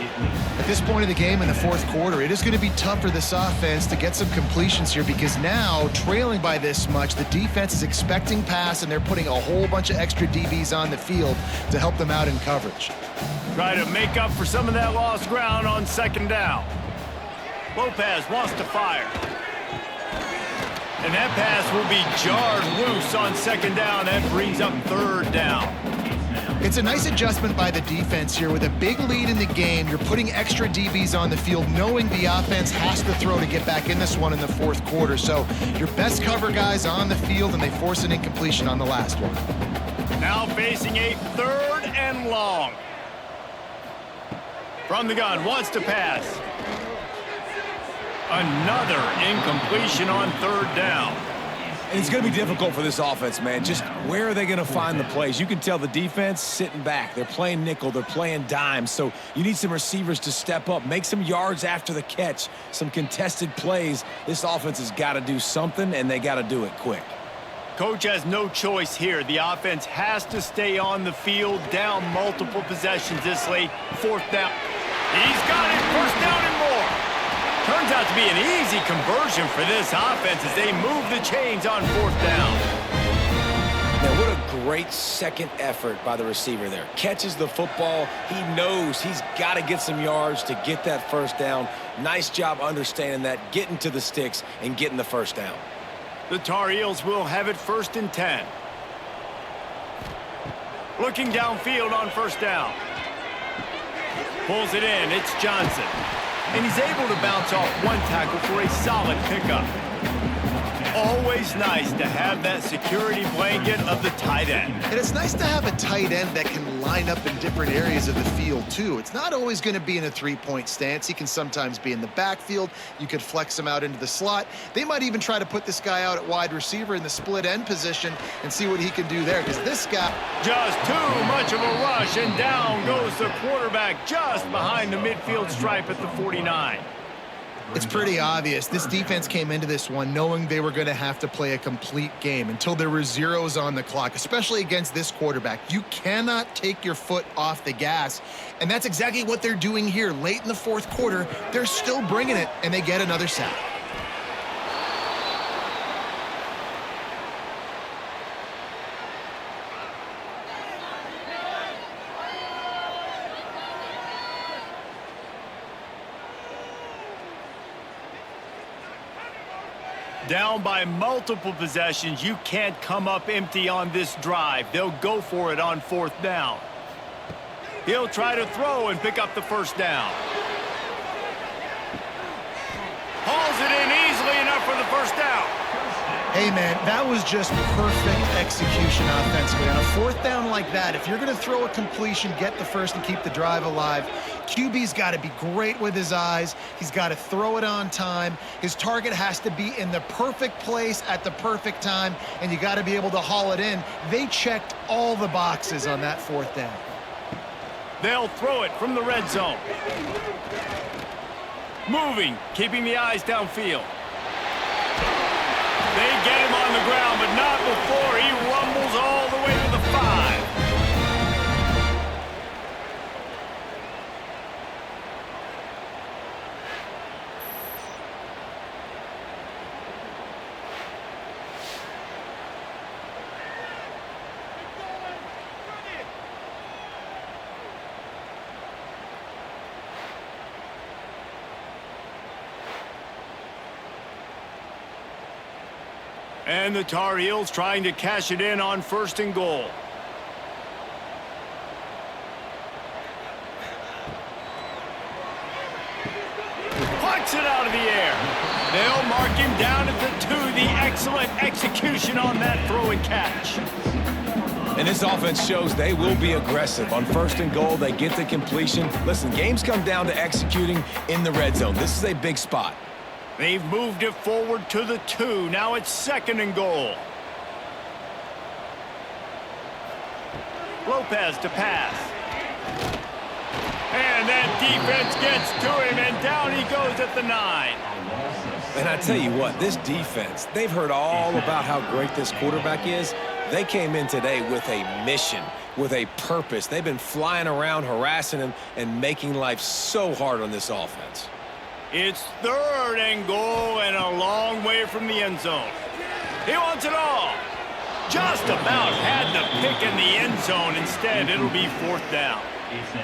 At this point of the game in the fourth quarter, it is going to be tough for this offense to get some completions here because now, trailing by this much, the defense is expecting pass and they're putting a whole bunch of extra DBs on the field to help them out in coverage. Try to make up for some of that lost ground on second down. Lopez wants to fire. And that pass will be jarred loose on second down. That brings up third down. It's a nice adjustment by the defense here. With a big lead in the game, you're putting extra DBs on the field, knowing the offense has to throw to get back in this one in the fourth quarter. So your best cover guys on the field, and they force an incompletion on the last one. Now facing a 3rd and long. From the gun, wants to pass. Another incompletion on 3rd down. And it's going to be difficult for this offense, man. Just where are they going to find the plays? You can tell the defense sitting back. They're playing nickel. They're playing dime. So you need some receivers to step up, make some yards after the catch, some contested plays. This offense has got to do something, and they got to do it quick. Coach has no choice here. The offense has to stay on the field, down multiple possessions this late. 4th down. He's got it. 1st down and more. Turns out to be an easy conversion for this offense as they move the chains on 4th down. Now, what a great second effort by the receiver there. Catches the football. He knows he's got to get some yards to get that 1st down. Nice job understanding that, getting to the sticks and getting the 1st down. The Tar Heels will have it 1st and 10. Looking downfield on 1st down. Pulls it in. It's Johnson. And he's able to bounce off one tackle for a solid pickup. Always nice to have that security blanket of the tight end. And it's nice to have a tight end that can line up in different areas of the field, too. It's not always going to be in a 3-point stance. He can sometimes be in the backfield. You could flex him out into the slot. They might even try to put this guy out at wide receiver in the split end position and see what he can do there, because this guy... Just too much of a rush, and down goes the quarterback just behind the midfield stripe at the 49. It's pretty obvious. This defense came into this one knowing they were going to have to play a complete game until there were zeros on the clock, especially against this quarterback. You cannot take your foot off the gas, and that's exactly what they're doing here. Late in the fourth quarter, they're still bringing it, and they get another sack. Down by multiple possessions, you can't come up empty on this drive. They'll go for it on 4th down. He'll try to throw and pick up the 1st down. Hauls it in easily enough for the 1st down. Hey, man, that was just perfect execution offensively. On a 4th down like that, if you're going to throw a completion, get the 1st and keep the drive alive, QB's got to be great with his eyes. He's got to throw it on time. His target has to be in the perfect place at the perfect time, and you got to be able to haul it in. They checked all the boxes on that 4th down. They'll throw it from the red zone. Moving, keeping the eyes downfield. They get him on the ground, but not before he rumbles all the way to the 5. And the Tar Heels trying to cash it in on 1st and goal. Plucks it out of the air. They'll mark him down at the 2. The excellent execution on that throw and catch. And this offense shows they will be aggressive. On 1st and goal, they get the completion. Listen, games come down to executing in the red zone. This is a big spot. They've moved it forward to the 2. Now it's 2nd and goal. Lopez to pass. And that defense gets to him, and down he goes at the 9. And I tell you what, this defense, they've heard all about how great this quarterback is. They came in today with a mission, with a purpose. They've been flying around, harassing him, and making life so hard on this offense. It's 3rd and goal and a long way from the end zone. He wants it all. Just about had the pick in the end zone. Instead, it'll be 4th down.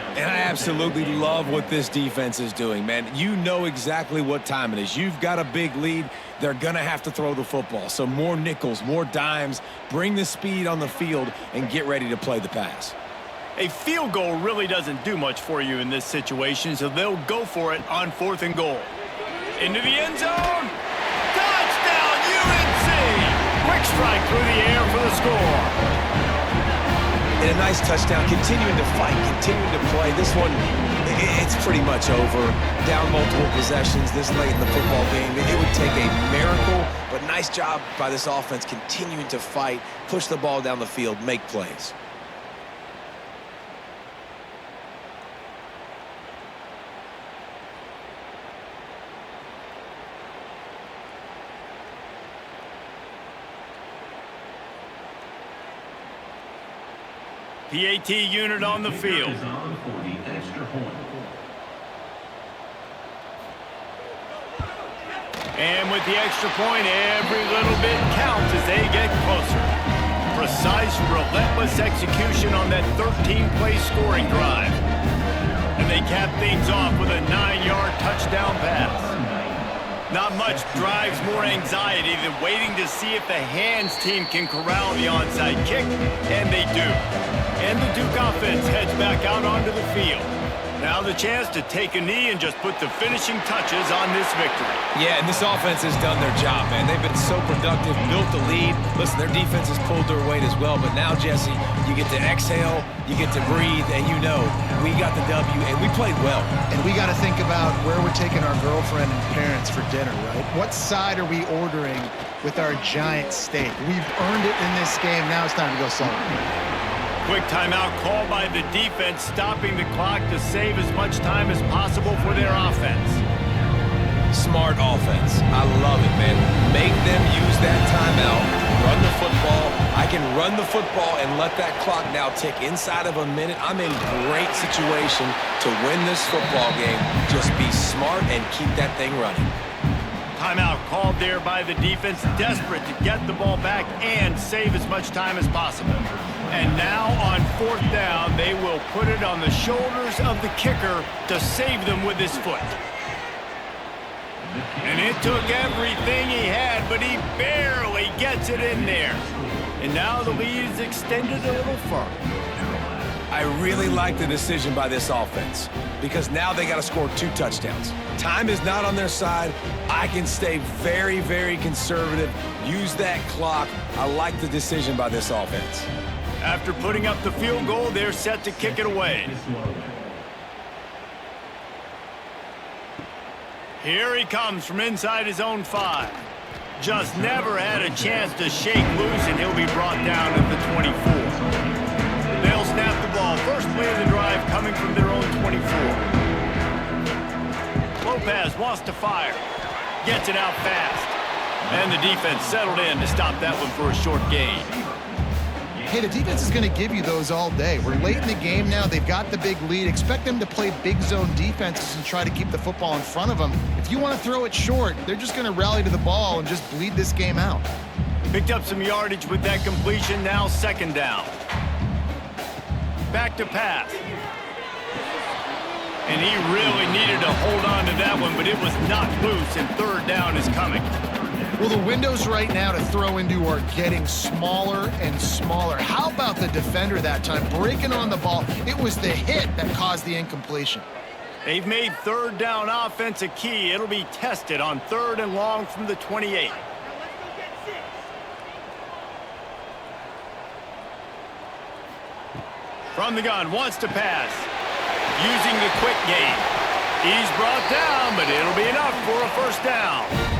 And I absolutely love what this defense is doing, man. You know exactly what time it is. You've got a big lead. They're going to have to throw the football. So more nickels, more dimes, bring the speed on the field, and get ready to play the pass. A field goal really doesn't do much for you in this situation, so they'll go for it on 4th and goal. Into the end zone. Touchdown, UNC! Quick strike through the air for the score. And a nice touchdown, continuing to fight, continuing to play. This one, it's pretty much over. Down multiple possessions this late in the football game. It would take a miracle, but nice job by this offense continuing to fight, push the ball down the field, make plays. PAT unit on the field. And with the extra point, every little bit counts as they get closer. Precise, relentless execution on that 13-play scoring drive. And they cap things off with a 9-yard touchdown pass. Not much drives more anxiety than waiting to see if the hands team can corral the onside kick, and they do. And the Duke offense heads back out onto the field. Now the chance to take a knee and just put the finishing touches on this victory. Yeah, and this offense has done their job, man. They've been so productive, built the lead. Listen, their defense has pulled their weight as well, but now, Jesse, you get to exhale, you get to breathe, and you know we got the W, and we played well. And we got to think about where we're taking our girlfriend and parents for dinner, right? What side are we ordering with our giant steak? We've earned it in this game. Now it's time to go celebrate. Quick timeout called by the defense, stopping the clock to save as much time as possible for their offense. Smart offense. I love it, man. Make them use that timeout. Run the football. I can run the football and let that clock now tick inside of a minute. I'm in great situation to win this football game. Just be smart and keep that thing running. Timeout called there by the defense, desperate to get the ball back and save as much time as possible. And now on 4th down, they will put it on the shoulders of the kicker to save them with his foot. And it took everything he had, but he barely gets it in there. And now the lead is extended a little further. I really like the decision by this offense because now they got to score 2 touchdowns. Time is not on their side. I can stay very, very conservative, use that clock. I like the decision by this offense. After putting up the field goal, they're set to kick it away. Here he comes from inside his own 5. Just never had a chance to shake loose, and he'll be brought down at the 24. They'll snap the ball. First play of the drive coming from their own 24. Lopez wants to fire. Gets it out fast. And the defense settled in to stop that one for a short gain. Hey, the defense is going to give you those all day. We're late in the game now. They've got the big lead. Expect them to play big zone defenses and try to keep the football in front of them. If you want to throw it short, they're just going to rally to the ball and just bleed this game out. Picked up some yardage with that completion. Now 2nd down. Back to pass. And he really needed to hold on to that one, but it was knocked loose, and 3rd down is coming. Well, the windows right now to throw into are getting smaller and smaller. How about the defender that time breaking on the ball? It was the hit that caused the incompletion. They've made 3rd down offense a key. It'll be tested on 3rd and long from the 28. From the gun, wants to pass. Using the quick game. He's brought down, but it'll be enough for a 1st down.